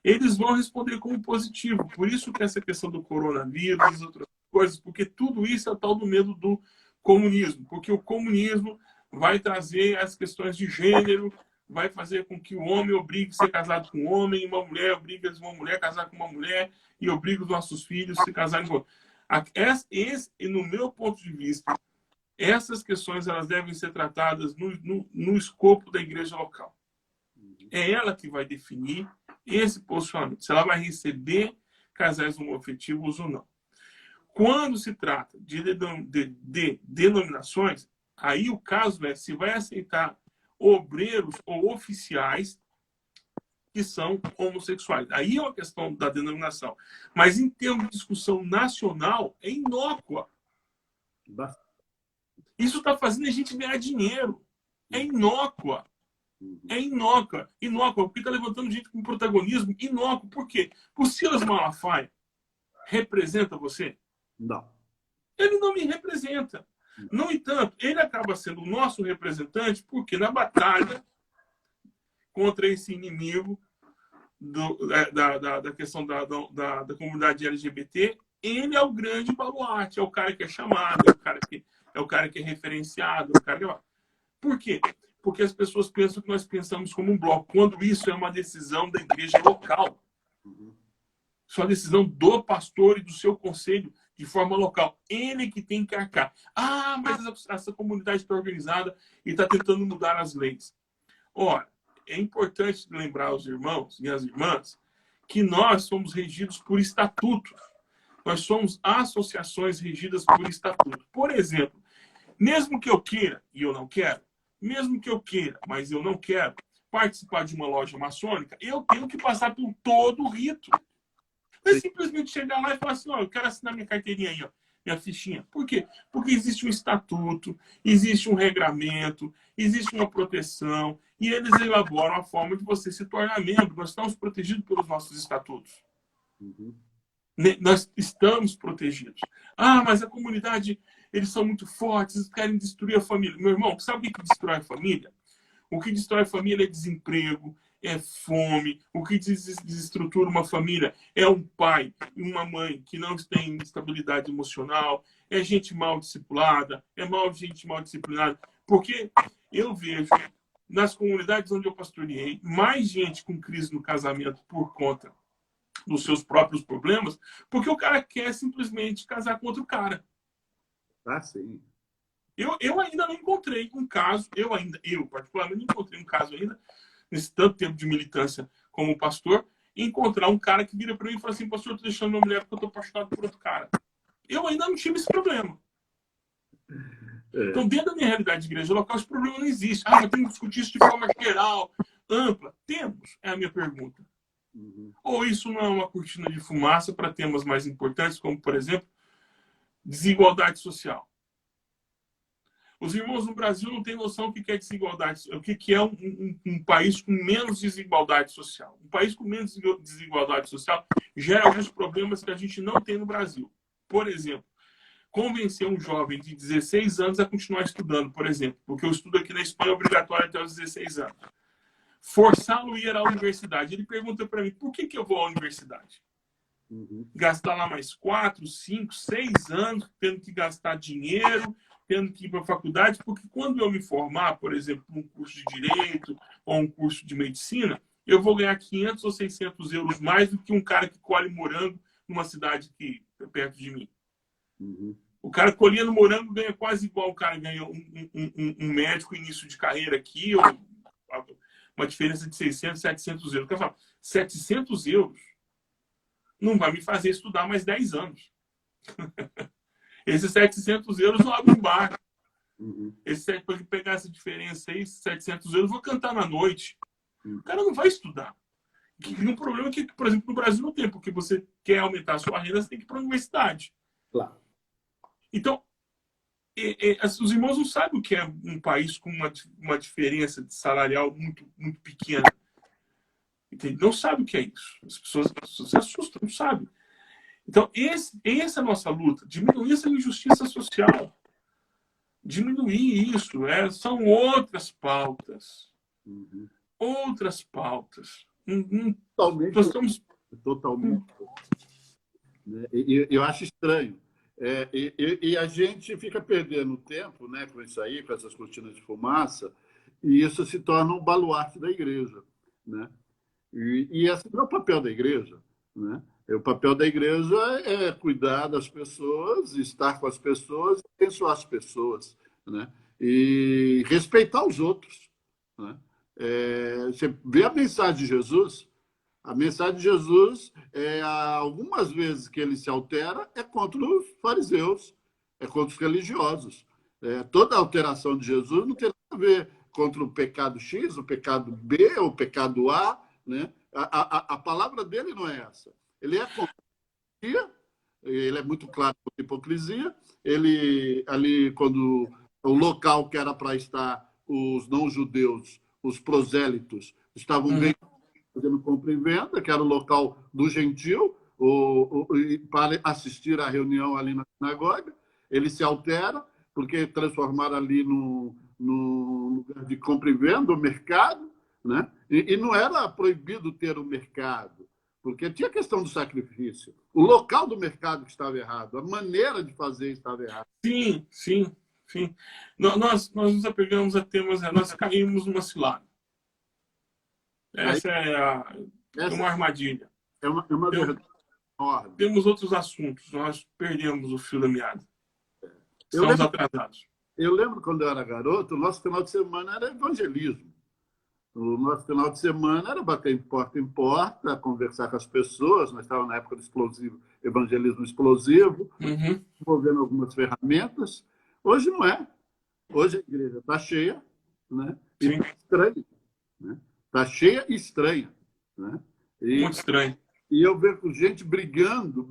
eles vão responder como positivo. Por isso que essa questão do coronavírus e outras coisas, porque tudo isso é o tal do medo do comunismo. Porque o comunismo vai trazer as questões de gênero, vai fazer com que o homem obrigue a ser casado com um homem, e uma mulher obriga uma mulher a casar com uma mulher, e obriga os nossos filhos a se casarem com... no meu ponto de vista, essas questões elas devem ser tratadas no escopo da igreja local. É ela que vai definir esse posicionamento, se ela vai receber casais homoafetivos ou não. Quando se trata de denominações, aí o caso é se vai aceitar obreiros ou oficiais que são homossexuais. Aí é uma questão da denominação. Mas em termos de discussão nacional, é inócua. Isso está fazendo a gente ganhar dinheiro. É inócua. É inócua. Inócua, porque está levantando gente com protagonismo. Inócua. Por quê? O Silas Malafaia representa você? Não. Ele não me representa. No entanto, ele acaba sendo o nosso representante porque na batalha contra esse inimigo da questão da comunidade LGBT, ele é o grande baluarte, é o cara que é chamado, é o cara que é referenciado. Por quê? Porque as pessoas pensam que nós pensamos como um bloco, quando isso é uma decisão da igreja local. Isso é uma decisão do pastor e do seu conselho de forma local. Ele que tem que arcar. Mas essa comunidade está organizada e está tentando mudar as leis. Ora, é importante lembrar aos irmãos e às irmãs que nós somos regidos por estatutos. Nós somos associações regidas por estatuto. Por exemplo, mesmo que eu queira e eu não quero, mesmo que eu queira, mas eu não quero participar de uma loja maçônica, eu tenho que passar por todo o rito. Não é simplesmente chegar lá e falar assim, eu quero assinar minha carteirinha aí, minha fichinha. Por quê? Porque existe um estatuto, existe um regramento, existe uma proteção, e eles elaboram a forma de você se tornar membro. Nós estamos protegidos pelos nossos estatutos. Nós estamos protegidos. Mas a comunidade, eles são muito fortes, eles querem destruir a família. Meu irmão, sabe o que destrói a família? O que destrói a família é desemprego, é fome. O que desestrutura uma família é um pai e uma mãe que não têm estabilidade emocional, é gente mal discipulada, gente mal disciplinada. Porque eu vejo nas comunidades onde eu pastoreei mais gente com crise no casamento por conta dos seus próprios problemas, porque o cara quer simplesmente casar com outro cara. Sim. Eu ainda não encontrei um caso, eu particularmente não encontrei um caso ainda nesse tanto tempo de militância como pastor, encontrar um cara que vira para mim e fala assim, pastor, eu tô deixando minha mulher porque eu tô apaixonado por outro cara. Eu ainda não tive esse problema. Então, dentro da minha realidade de igreja local, esse problema não existe. Ah, mas temos que discutir isso de forma geral, ampla. Temos, é a minha pergunta. Ou isso não é uma cortina de fumaça para temas mais importantes, como, por exemplo, desigualdade social. Os irmãos no Brasil não têm noção do que é desigualdade, o que é um país com menos desigualdade social. Um país com menos desigualdade social gera alguns problemas que a gente não tem no Brasil. Por exemplo, convencer um jovem de 16 anos a continuar estudando, por exemplo, porque o estudo aqui na Espanha é obrigatório até os 16 anos. Forçá-lo a ir à universidade. Ele pergunta para mim, por que eu vou à universidade? Gastar lá mais 4, 5, 6 anos, tendo que gastar dinheiro, tendo que ir para a faculdade, porque quando eu me formar, por exemplo, um curso de Direito ou um curso de Medicina, eu vou ganhar 500 ou 600 euros mais do que um cara que colhe morango numa cidade aqui, perto de mim. O cara colhendo morango ganha quase igual o cara ganha um médico início de carreira aqui, ou uma diferença de 600, 700 euros. Eu falo, 700 euros não vai me fazer estudar mais 10 anos. Esses 700 euros não abrem um bar. Para pegar essa diferença aí, 700 euros, eu vou cantar na noite. O cara não vai estudar. Um problema que, por exemplo, no Brasil não tem, porque você quer aumentar a sua renda, você tem que ir para a universidade. Claro. Então, os irmãos não sabem o que é um país com uma diferença salarial muito, muito pequena. Entende? Não sabem o que é isso. As pessoas se assustam, não sabem. Então, essa é a nossa luta. Diminuir essa injustiça social. Diminuir isso. São outras pautas. Outras pautas. Totalmente. Nós estamos... Totalmente. Eu acho estranho. E a gente fica perdendo tempo, né, com isso aí, com essas cortinas de fumaça, e isso se torna um baluarte da igreja, né? E esse não é o papel da igreja, né? O papel da igreja é cuidar das pessoas, estar com as pessoas, abençoar as pessoas, né? E respeitar os outros, né? Você vê a mensagem de Jesus. A mensagem de Jesus, algumas vezes que ele se altera, é contra os fariseus, é contra os religiosos. Toda a alteração de Jesus não tem nada a ver contra o pecado X, o pecado B, ou o pecado A, né? A palavra dele não é essa. Ele é contra a hipocrisia, ele é muito claro contra a hipocrisia. Ele, ali, quando o local que era para estar os não-judeus, os prosélitos, estavam bem fazendo compra e venda, que era o local do gentil, para assistir à reunião ali na sinagoga. Ele se altera, porque transformaram ali no lugar de compra e venda, o mercado, né? E não era proibido ter o mercado, porque tinha a questão do sacrifício. O local do mercado que estava errado, a maneira de fazer estava errada. Sim, sim, sim. Nós nos apegamos a temas, nós caímos numa cilada. Essa é uma armadilha. É uma verdade enorme. Temos outros assuntos, nós perdemos o fio da meada. Estamos atrasados. Eu lembro quando eu era garoto, o nosso final de semana era evangelismo. O nosso final de semana era bater em porta, conversar com as pessoas. Nós estávamos na época do explosivo, evangelismo explosivo, envolvendo algumas ferramentas. Hoje não é. Hoje a igreja está cheia, né? E estranha, né? Está cheia e estranha, né? Muito estranho. E eu vejo gente brigando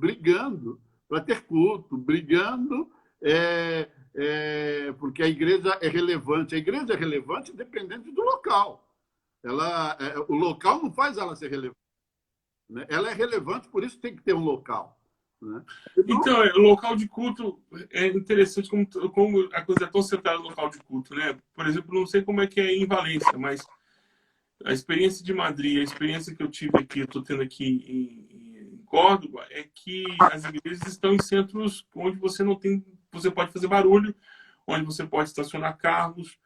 para ter culto, brigando porque a igreja é relevante. A igreja é relevante independente do local. O local não faz ela ser relevante, né? Ela é relevante, por isso tem que ter um local, né? Então, o local de culto é interessante como a coisa é tão centrada no local de culto, né? Por exemplo, não sei como é que é em Valência, mas a experiência de Madrid, a experiência que eu tive aqui, eu estou tendo aqui em Córdoba, é que as igrejas estão em centros onde você pode fazer barulho, onde você pode estacionar carros,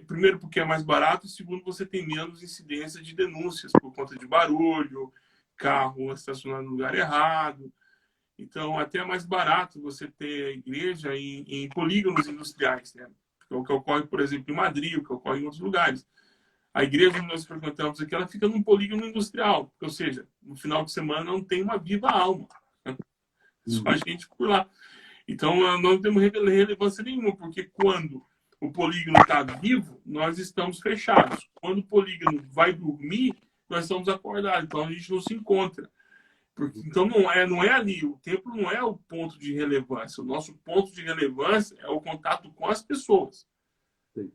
primeiro porque é mais barato, e segundo você tem menos incidência de denúncias por conta de barulho, carro estacionado no lugar errado. Então, até é mais barato você ter a igreja em polígonos industriais, né? O que ocorre, por exemplo, em Madrid, o que ocorre em outros lugares. A igreja que nós frequentamos aqui, ela fica num polígono industrial. Ou seja, no final de semana não tem uma viva alma. Só a gente por lá. Então, nós não temos relevância nenhuma, porque quando o polígono está vivo, nós estamos fechados. Quando o polígono vai dormir, nós estamos acordados. Então, a gente não se encontra. Então, não é ali. O templo não é o ponto de relevância. O nosso ponto de relevância é o contato com as pessoas. Sim.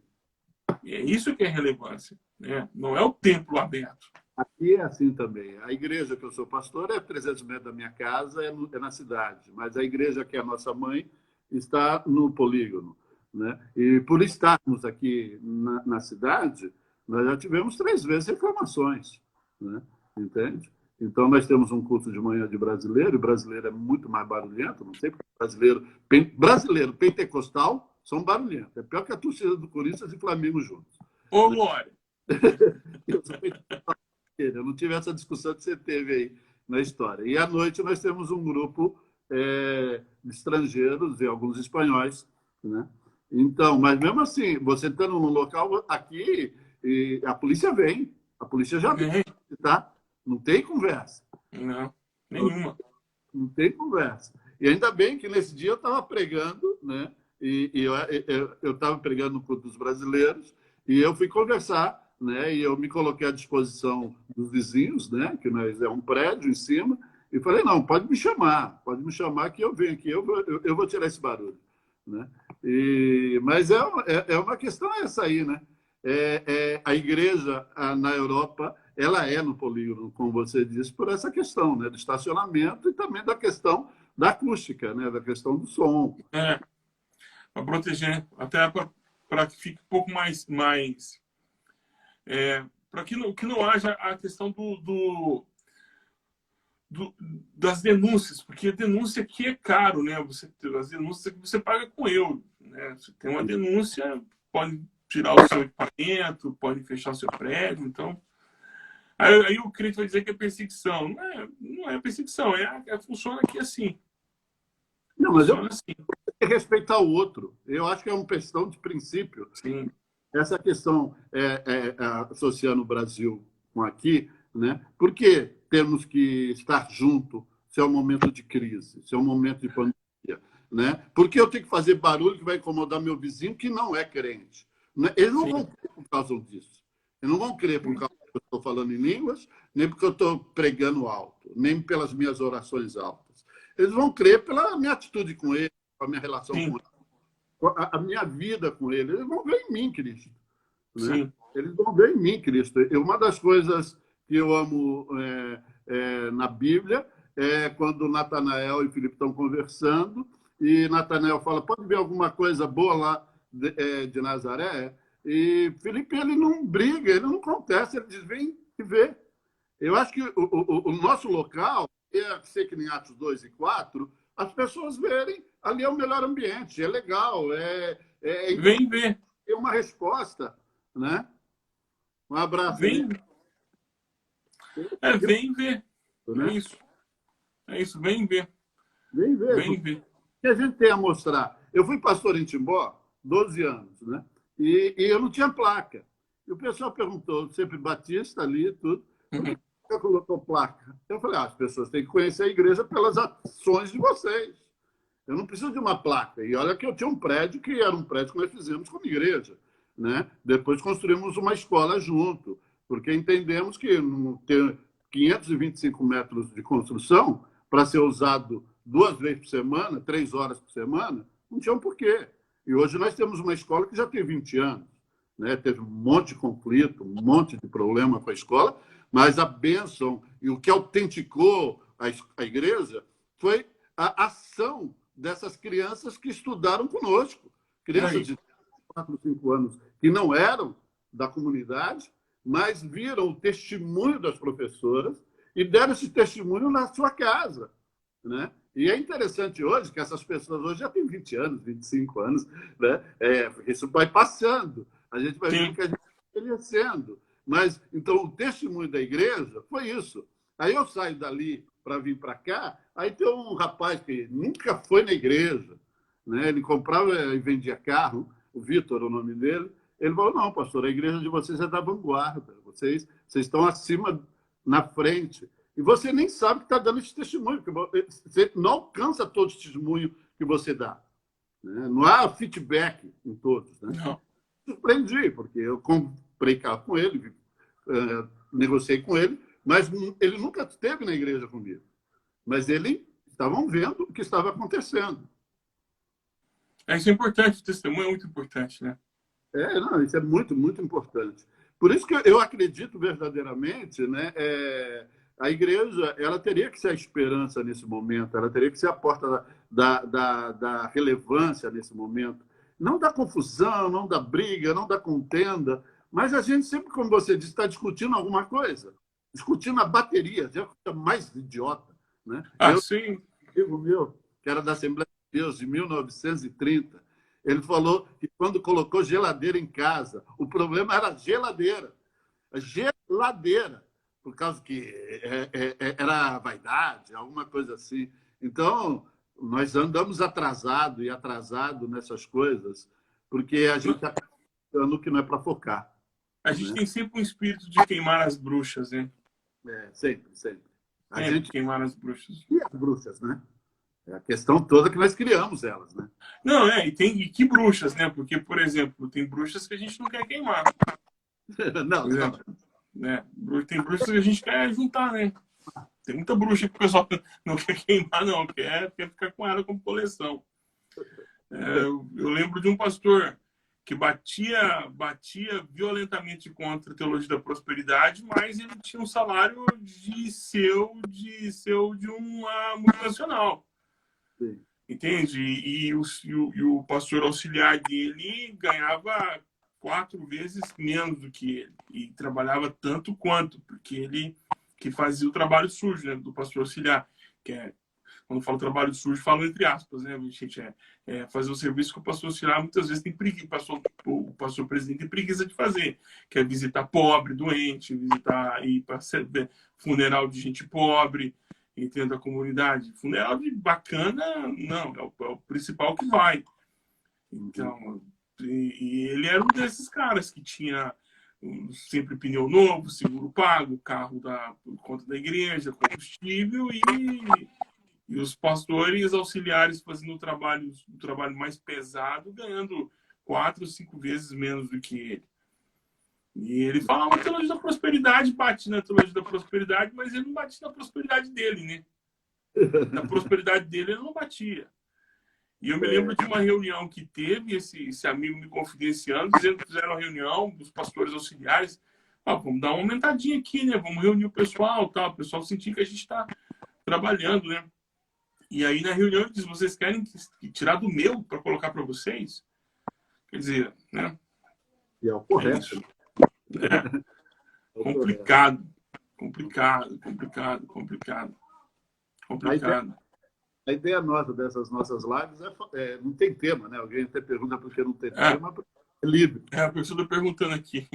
E é isso que é relevância, né? Não é o templo aberto. Aqui é assim também. A igreja que eu sou pastor é 300 metros da minha casa, é na cidade. Mas a igreja que é a nossa mãe está no polígono, né? E por estarmos aqui na cidade, nós já tivemos 3 vezes reclamações, né? Entende? Então, nós temos um culto de manhã de brasileiro, e brasileiro é muito mais barulhento, não sei porque brasileiro pentecostal são barulhentos. É pior que a torcida do Corinthians e Flamengo juntos. Ô, Glória! Eu não tive essa discussão que você teve aí na história. E à noite nós temos um grupo de estrangeiros e alguns espanhóis, né? Então, mas mesmo assim, você estando num local aqui, e a polícia vem, a polícia já vem, tá? Não tem conversa. Não, nenhuma. Não tem conversa. E ainda bem que nesse dia eu estava pregando, né? E eu estava pregando no culto dos brasileiros, e eu fui conversar, né? E eu me coloquei à disposição dos vizinhos, né? Que nós é um prédio em cima, e falei, não, pode me chamar que eu venho aqui, eu vou tirar esse barulho, né? Mas é uma questão essa aí, né? A igreja na Europa, ela é no polígono, como você disse, por essa questão, né? Do estacionamento e também da questão da acústica, né? Da questão do som. Para proteger, até para que fique um pouco mais para que não haja a questão das denúncias, porque a denúncia aqui é caro, né? As denúncias que você paga com euro, né? Você tem uma denúncia, pode tirar o seu equipamento, pode fechar o seu prédio, então... Aí o crente vai dizer que é perseguição. Não é perseguição, funciona aqui assim. Não, mas funciona assim. Tem que respeitar o outro. Eu acho que é uma questão de princípio. Sim. Essa questão associando o Brasil com aqui, né? Por que temos que estar junto se é um momento de crise, se é um momento de pandemia, né? Por que eu tenho que fazer barulho que vai incomodar meu vizinho que não é crente? Eles não vão crer por causa disso. Eles não vão crer por causa que eu estou falando em línguas, nem porque eu estou pregando alto, nem pelas minhas orações altas. Eles vão crer pela minha atitude com ele, a minha relação com ele, a minha vida com ele. Eles vão ver em mim Cristo, né? Eles vão ver em mim Cristo. E uma das coisas que eu amo na Bíblia é quando Natanael e Filipe estão conversando e Natanael fala, pode ver alguma coisa boa lá de Nazaré? E Filipe, ele não briga, ele não contesta, ele diz, vem e vê. Eu acho que o nosso local, ser que nem Atos 2 e 4, as pessoas verem, ali é o melhor ambiente, é legal, vem ver. É uma resposta, né? Um abraço. Vem ver. Né? É isso, vem ver. Vem ver. Vem ver. O que a gente tem a mostrar? Eu fui pastor em Timbó, 12 anos, né? E eu não tinha placa. E o pessoal perguntou, sempre batista ali, tudo, por que você colocou placa? Eu falei, as pessoas têm que conhecer a igreja pelas ações de vocês. Eu não preciso de uma placa. E olha que eu tinha um prédio que era um prédio que nós fizemos como igreja, né? Depois construímos uma escola junto, porque entendemos que ter 525 metros de construção para ser usado 2 vezes por semana, 3 horas por semana, não tinha um porquê. E hoje nós temos uma escola que já tem 20 anos, né? Teve um monte de conflito, um monte de problema com a escola, mas a bênção e o que autenticou a igreja foi a ação dessas crianças que estudaram conosco. Crianças de 4, 5 anos que não eram da comunidade, mas viram o testemunho das professoras e deram esse testemunho na sua casa, né? E é interessante hoje que essas pessoas hoje já têm 20 anos, 25 anos, né? Isso vai passando, a gente vai vendo que a gente vai envelhecendo. Mas, então, o testemunho da igreja foi isso. Aí eu saio dali para vir para cá, aí tem um rapaz que nunca foi na igreja, né? Ele comprava e vendia carro, o Vitor, o nome dele, Ele falou, não, pastor, a igreja de vocês é da vanguarda. Vocês estão acima, na frente. E você nem sabe que está dando esse testemunho. Porque você não alcança todo o testemunho que você dá. Né? Não há feedback em todos. Né? Não. Surpreendi, porque eu comprei carro com ele, negociei com ele, mas ele nunca esteve na igreja comigo. Mas eles estavam vendo o que estava acontecendo. Isso é importante, o testemunho é muito importante, né? Não, isso é muito, muito importante. Por isso que eu acredito verdadeiramente, né, a igreja ela teria que ser a esperança nesse momento, ela teria que ser a porta da relevância nesse momento. Não da confusão, não da briga, não da contenda, mas a gente sempre, como você disse, está discutindo alguma coisa. Discutindo a bateria, é a coisa mais idiota. Né? Sim. Um amigo meu, que era da Assembleia de Deus, de 1930, ele falou que quando colocou geladeira em casa, o problema era a geladeira. A geladeira, por causa que era vaidade, alguma coisa assim. Então, nós andamos atrasado nessas coisas, porque a gente está pensando que não é para focar. A gente tem sempre um espírito de queimar as bruxas, né? Sempre, sempre. A gente queimar as bruxas. E as bruxas, né? É a questão toda que nós criamos elas, né? Não, e que bruxas, né? Porque, por exemplo, tem bruxas que a gente não quer queimar. Não. Né? Tem bruxas que a gente quer juntar, né? Tem muita bruxa que o pessoal não quer queimar, não. Quer ficar com ela como coleção. Eu lembro de um pastor que batia violentamente contra a teologia da prosperidade, mas ele tinha um salário de uma multinacional. Sim. Entende? E o pastor auxiliar dele ganhava 4 vezes menos do que ele. E trabalhava tanto quanto, porque ele que fazia o trabalho sujo, né, do pastor auxiliar. Quando eu falo trabalho sujo, falo entre aspas, né, gente? Fazer o serviço que o pastor auxiliar muitas vezes tem preguiça, o pastor presidente tem preguiça de fazer, que é visitar pobre, doente, ir para funeral de gente pobre, entendo, da comunidade. Funeral de bacana, não, é o principal que vai. Então, e ele era um desses caras que tinha sempre pneu novo, seguro pago, carro por conta da igreja, combustível e os pastores auxiliares fazendo o trabalho mais pesado, ganhando 4 ou 5 vezes menos do que ele. E ele falava na teologia da prosperidade, bate na teologia da prosperidade, mas ele não batia na prosperidade dele, né? Na prosperidade dele ele não batia. E eu me lembro de uma reunião que teve, esse amigo me confidenciando, dizendo que fizeram uma reunião dos pastores auxiliares. Vamos dar uma aumentadinha aqui, né? Vamos reunir o pessoal, tal. O pessoal sentir que a gente está trabalhando, né? E aí na reunião ele diz, vocês querem tirar do meu para colocar para vocês? Quer dizer, né? E é o correto. Complicado. A ideia nossa dessas nossas lives não tem tema, né? Alguém até pergunta por que não tem tema, é livre. A pessoa está perguntando aqui.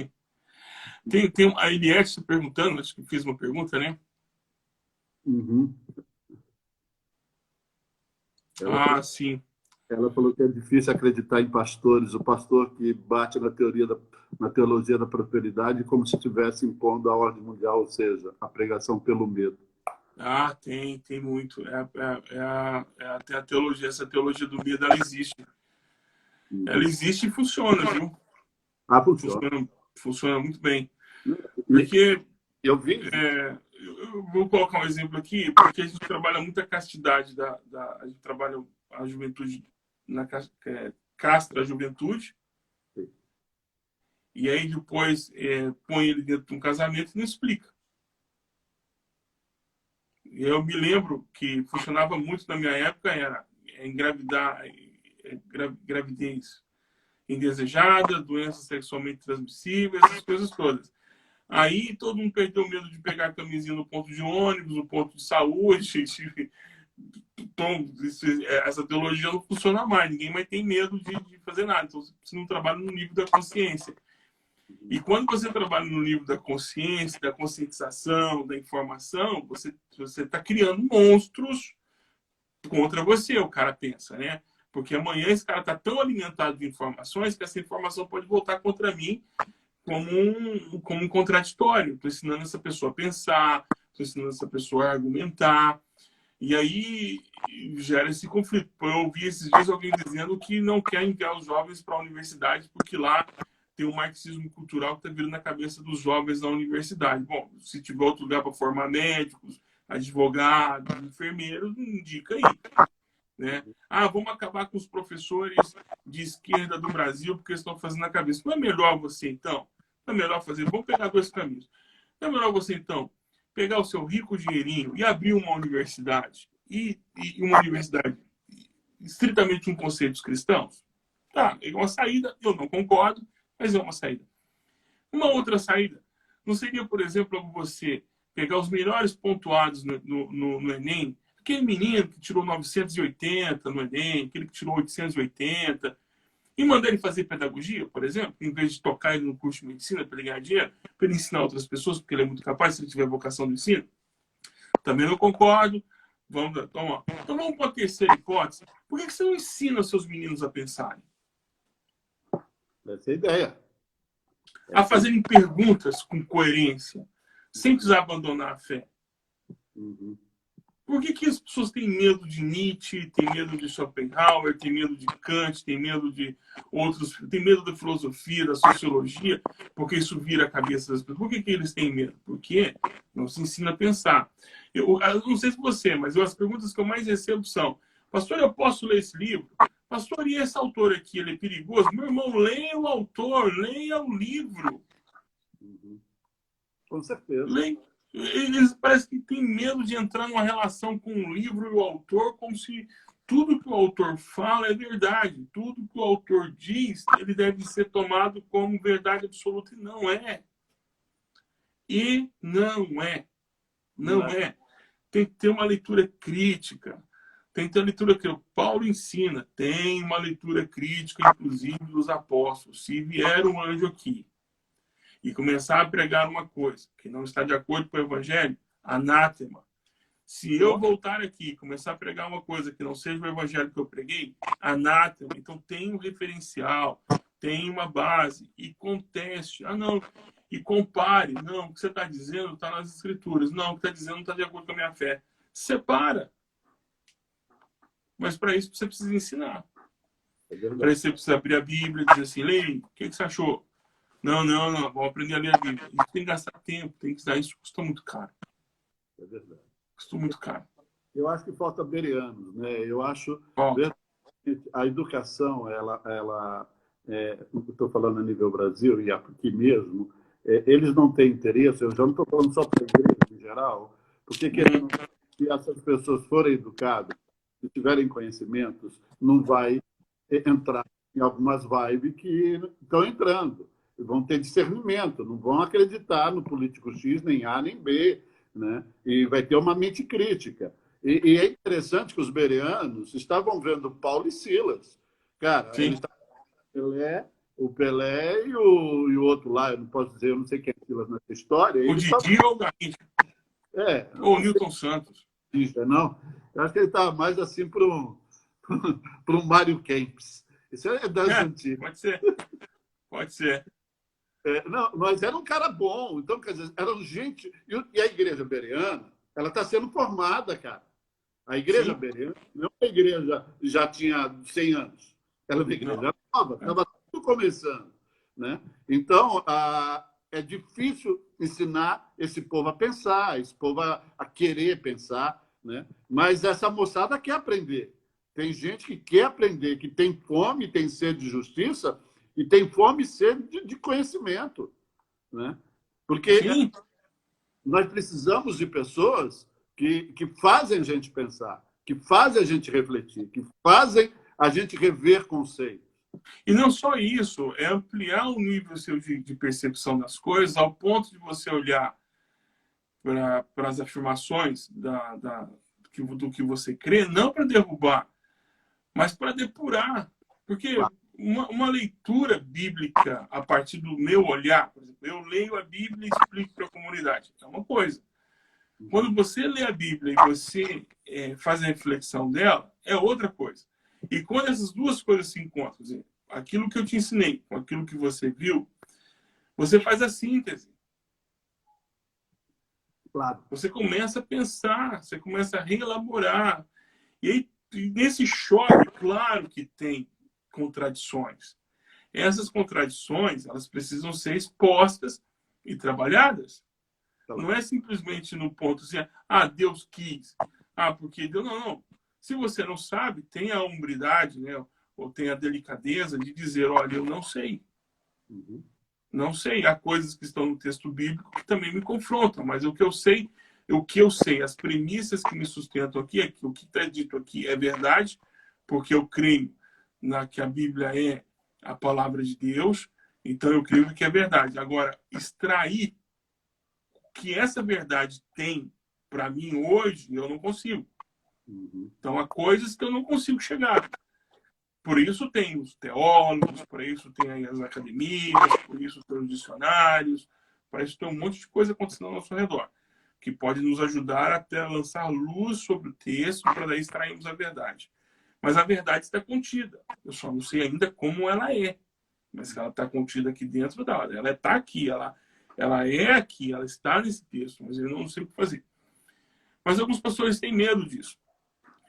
Tem a Eliette perguntando, acho que fiz uma pergunta, né? Uhum. Sim. Ela falou que é difícil acreditar em pastores, o pastor que bate na teologia da prosperidade como se estivesse impondo a ordem mundial, ou seja, a pregação pelo medo. Tem muito. Até a teologia, essa teologia do medo, ela existe. Ela existe e funciona, viu? Funciona muito bem. Porque eu vi. Eu vou colocar um exemplo aqui, porque a gente trabalha muito a castidade a gente trabalha a juventude castra a juventude. Sim. E aí depois põe ele dentro de um casamento e não explica. Eu me lembro que funcionava muito na minha época, era engravidar, gravidez indesejada, doenças sexualmente transmissíveis, essas coisas todas. Aí todo mundo perdeu medo de pegar a camisinha no ponto de ônibus, no ponto de saúde. Então, essa teologia não funciona mais, ninguém mais tem medo de fazer nada. Então, você não trabalha no nível da consciência. E quando você trabalha no nível da consciência, da conscientização, da informação, você está criando monstros contra você, o cara pensa, né? Porque amanhã esse cara está tão alimentado de informações que essa informação pode voltar contra mim como um contraditório. Estou ensinando essa pessoa a pensar, estou ensinando essa pessoa a argumentar. E aí gera esse conflito. Eu ouvi esses dias alguém dizendo que não quer enviar os jovens para a universidade porque lá tem um marxismo cultural que está virando na cabeça dos jovens na universidade. Bom, se tiver outro lugar para formar médicos, advogados, enfermeiros, indica aí. Né? Ah, vamos acabar com os professores de esquerda do Brasil porque eles estão fazendo na cabeça. Não é melhor você, então? Não é melhor fazer? Vamos pegar dois caminhos. Não é melhor você, então, pegar o seu rico dinheirinho e abrir uma universidade e uma universidade estritamente com conceitos cristãos? Tá, é uma saída, eu não concordo, mas é uma saída. Uma outra saída não seria, por exemplo, você pegar os melhores pontuados no Enem, aquele menino que tirou 980 no Enem, aquele que tirou 880, e mandar ele fazer pedagogia, por exemplo, em vez de tocar ele no curso de medicina para ele ganhar dinheiro, para ele ensinar outras pessoas, porque ele é muito capaz, se ele tiver vocação do ensino. Também não concordo. Então vamos para a terceira hipótese. Por que você não ensina os seus meninos a pensarem? Essa é a ideia. A fazerem perguntas com coerência, sem precisar abandonar a fé. Uhum. Por que as pessoas têm medo de Nietzsche, têm medo de Schopenhauer, têm medo de Kant, têm medo de outros, têm medo da filosofia, da sociologia? Porque isso vira a cabeça das pessoas. Por que eles têm medo? Porque não se ensina a pensar. Eu não sei se você, mas as perguntas que eu mais recebo são: pastor, eu posso ler esse livro? Pastor, e esse autor aqui, ele é perigoso? Meu irmão, leia o autor, leia o livro. Uhum. Com certeza. Eles parecem que têm medo de entrar numa relação com o livro e o autor, como se tudo que o autor fala é verdade. Tudo que o autor diz, ele deve ser tomado como verdade absoluta. E não é. E não é. Não é. Tem que ter uma leitura crítica. Tem que ter uma leitura que o Paulo ensina. Tem uma leitura crítica, inclusive, dos apóstolos. Se vier um anjo aqui e começar a pregar uma coisa que não está de acordo com o evangelho, anátema. Se eu voltar aqui e começar a pregar uma coisa que não seja o evangelho que eu preguei, anátema. Então tem um referencial, tem uma base e conteste. Ah, não. E compare. Não, o que você está dizendo está nas escrituras. Não, o que está dizendo não está de acordo com a minha fé. Separa. Mas para isso você precisa ensinar. Para isso você precisa abrir a Bíblia e dizer assim: Lei, o que você achou? Não, vamos aprender a ler a Bíblia. Isso tem que gastar tempo, tem que usar isso, custa muito caro. É verdade. Custa muito caro. Eu acho que falta berianos, né? Eu acho a educação, estou falando a nível Brasil e aqui mesmo, eles não têm interesse, eu já não estou falando só para a igreja em geral, porque se essas pessoas forem educadas, se tiverem conhecimentos, não vai entrar em algumas vibes que estão entrando. Vão ter discernimento, não vão acreditar no político X, nem A, nem B, né? E vai ter uma mente crítica. E é interessante que os bereanos estavam vendo Paulo e Silas. Cara, eles estavam vendo o Pelé e o outro lá, eu não posso dizer, eu não sei quem é Silas nessa história. O Didi ou o Garrincha? Ou o Newton Santos. Não, eu acho que ele estava mais assim para um Mário Kempis. Isso é das antigas. Pode ser. Pode ser. Não, mas era um cara bom. Então, quer dizer, eram gente... E a igreja bereana, ela está sendo formada, cara. A igreja bereana não é uma igreja que já tinha 100 anos. Ela é uma igreja nova, estava tudo começando. Né? Então, é difícil ensinar esse povo a pensar, esse povo a querer pensar. Né? Mas essa moçada quer aprender. Tem gente que quer aprender, que tem fome, tem sede de justiça, e tem fome e sede de conhecimento. Né? Porque nós precisamos de pessoas que fazem a gente pensar, que fazem a gente refletir, que fazem a gente rever conceitos. E não só isso, é ampliar o nível seu de percepção das coisas ao ponto de você olhar para as afirmações do que você crê, não para derrubar, mas para depurar. Porque uma leitura bíblica a partir do meu olhar, por exemplo, eu leio a Bíblia e explico para a comunidade, é uma coisa. Quando você lê a Bíblia e você faz a reflexão dela, é outra coisa. E quando essas duas coisas se encontram, assim, aquilo que eu te ensinei com aquilo que você viu, você faz a síntese. Claro. Você começa a pensar, você começa a reelaborar. E aí, nesse choque, claro que tem contradições. Essas contradições, elas precisam ser expostas e trabalhadas. Não é simplesmente no ponto assim, ah, Deus quis. Ah, porque Deus... Não, não. Se você não sabe, tenha a hombridade, né? Ou tenha a delicadeza de dizer, olha, eu não sei. Uhum. Não sei. Há coisas que estão no texto bíblico que também me confrontam, mas o que eu sei, as premissas que me sustentam aqui, é que o que está dito aqui é verdade, porque eu creio que a Bíblia é a palavra de Deus, então eu creio que é verdade. Agora, extrair o que essa verdade tem para mim hoje, eu não consigo. Uhum. Então, há coisas que eu não consigo chegar. Por isso tem os teólogos, por isso tem as academias, por isso tem os dicionários, por isso tem um monte de coisa acontecendo ao nosso redor, que pode nos ajudar até a lançar luz sobre o texto para daí extrairmos a verdade. Mas a verdade está contida. Eu só não sei ainda como ela é. Mas que ela está contida aqui dentro dela. Ela está aqui, ela é aqui, ela está nesse texto, mas eu não sei o que fazer. Mas alguns pastores têm medo disso.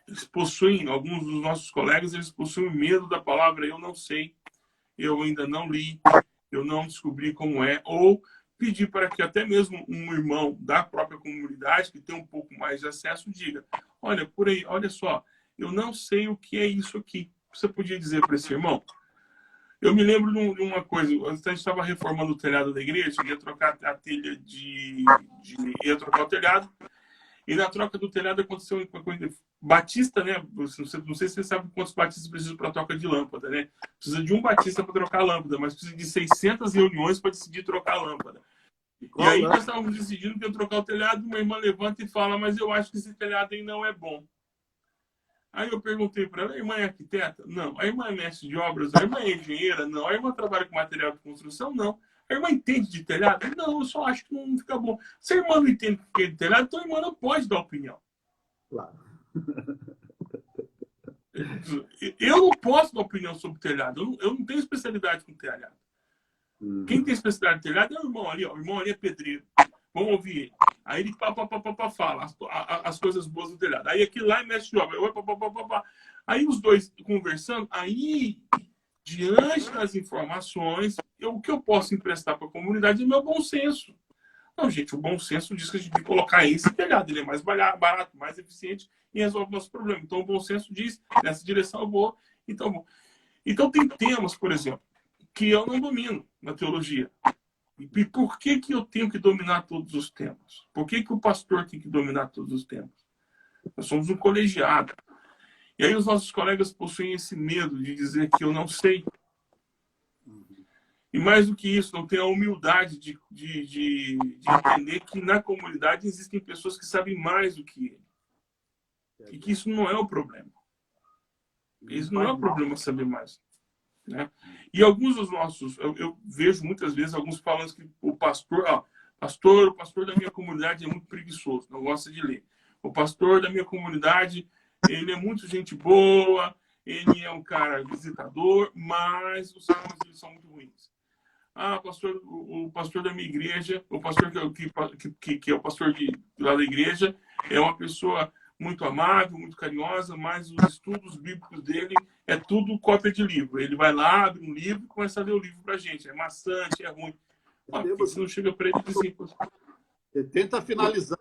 Eles possuem, alguns dos nossos colegas, eles possuem medo da palavra eu não sei, eu ainda não li, eu não descobri como é, ou pedir para que até mesmo um irmão da própria comunidade, que tem um pouco mais de acesso, diga, olha, por aí, olha só, eu não sei o que é isso aqui. Você podia dizer para esse irmão? Eu me lembro de uma coisa, a gente estava reformando o telhado da igreja, ia trocar a telha ia trocar o telhado, e na troca do telhado aconteceu uma coisa. Batista, né? Não sei se você sabe quantos batistas precisam para troca de lâmpada, né? Precisa de um batista para trocar a lâmpada, mas precisa de 600 reuniões para decidir trocar a lâmpada. E aí nós estávamos decidindo que eu trocar o telhado, uma irmã levanta e fala, mas eu acho que esse telhado aí não é bom. Aí eu perguntei para ela, a irmã é arquiteta? Não. A irmã é mestre de obras? A irmã é engenheira? Não. A irmã trabalha com material de construção? Não. A irmã entende de telhado? Não, eu só acho que não fica bom. Se a irmã não entende o que é de telhado, então a irmã não pode dar opinião. Claro. Eu não posso dar opinião sobre telhado. Eu não tenho especialidade com telhado. Quem tem especialidade com telhado é o irmão ali. Ó. O irmão ali é pedreiro. Vamos ouvir ele. Aí ele fala as coisas boas do telhado. Aí aquilo lá é mestre de obra. Aí os dois conversando. Aí, diante das informações, o que eu posso emprestar para a comunidade é meu bom senso. Não, gente, o bom senso diz que a gente tem que colocar esse telhado. Ele é mais barato, mais eficiente e resolve o nosso problema. Então, o bom senso diz, nessa direção eu vou. Então, tem temas, por exemplo, que eu não domino na teologia. E por que eu tenho que dominar todos os temas? Por que o pastor tem que dominar todos os temas? Nós somos um colegiado. E aí os nossos colegas possuem esse medo de dizer que eu não sei. E mais do que isso, não tem a humildade de entender que na comunidade existem pessoas que sabem mais do que ele. E que isso não é o problema. Isso não é o problema saber mais. Né? E alguns dos nossos, eu vejo muitas vezes alguns falando que o pastor da minha comunidade é muito preguiçoso, não gosta de ler. O pastor da minha comunidade, ele é muito gente boa, ele é um cara visitador, mas os sermões deles são muito ruins. Ah, o pastor da minha igreja, o pastor que é o pastor lá da igreja, é uma pessoa muito amável, muito carinhosa, mas os estudos bíblicos dele é tudo cópia de livro. Ele vai lá, abre um livro e começa a ler o livro pra gente. É maçante, é ruim. Você não chega para ele e diz assim... Tenta finalizar.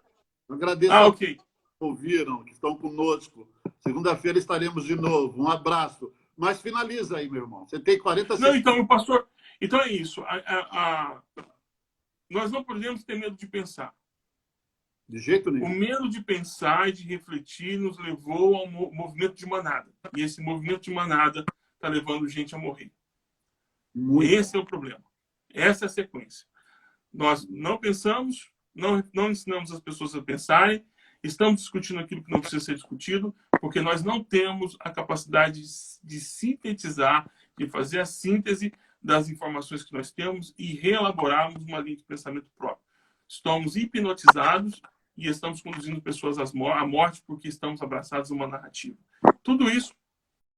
Agradeço a ok. que ouviram, que estão conosco. Segunda-feira estaremos de novo. Um abraço. Mas finaliza aí, meu irmão. Você tem 40 segundos. Não, então, pastor... Então é isso. Nós não podemos ter medo de pensar. De jeito nenhum. O medo de pensar e de refletir nos levou ao movimento de manada. E esse movimento de manada está levando gente a morrer. Esse é o problema. Essa é a sequência. Nós não pensamos, não ensinamos as pessoas a pensarem, estamos discutindo aquilo que não precisa ser discutido, porque nós não temos a capacidade de sintetizar, de fazer a síntese das informações que nós temos e reelaborarmos uma linha de pensamento próprio. Estamos hipnotizados e estamos conduzindo pessoas à morte porque estamos abraçados a uma narrativa. Tudo isso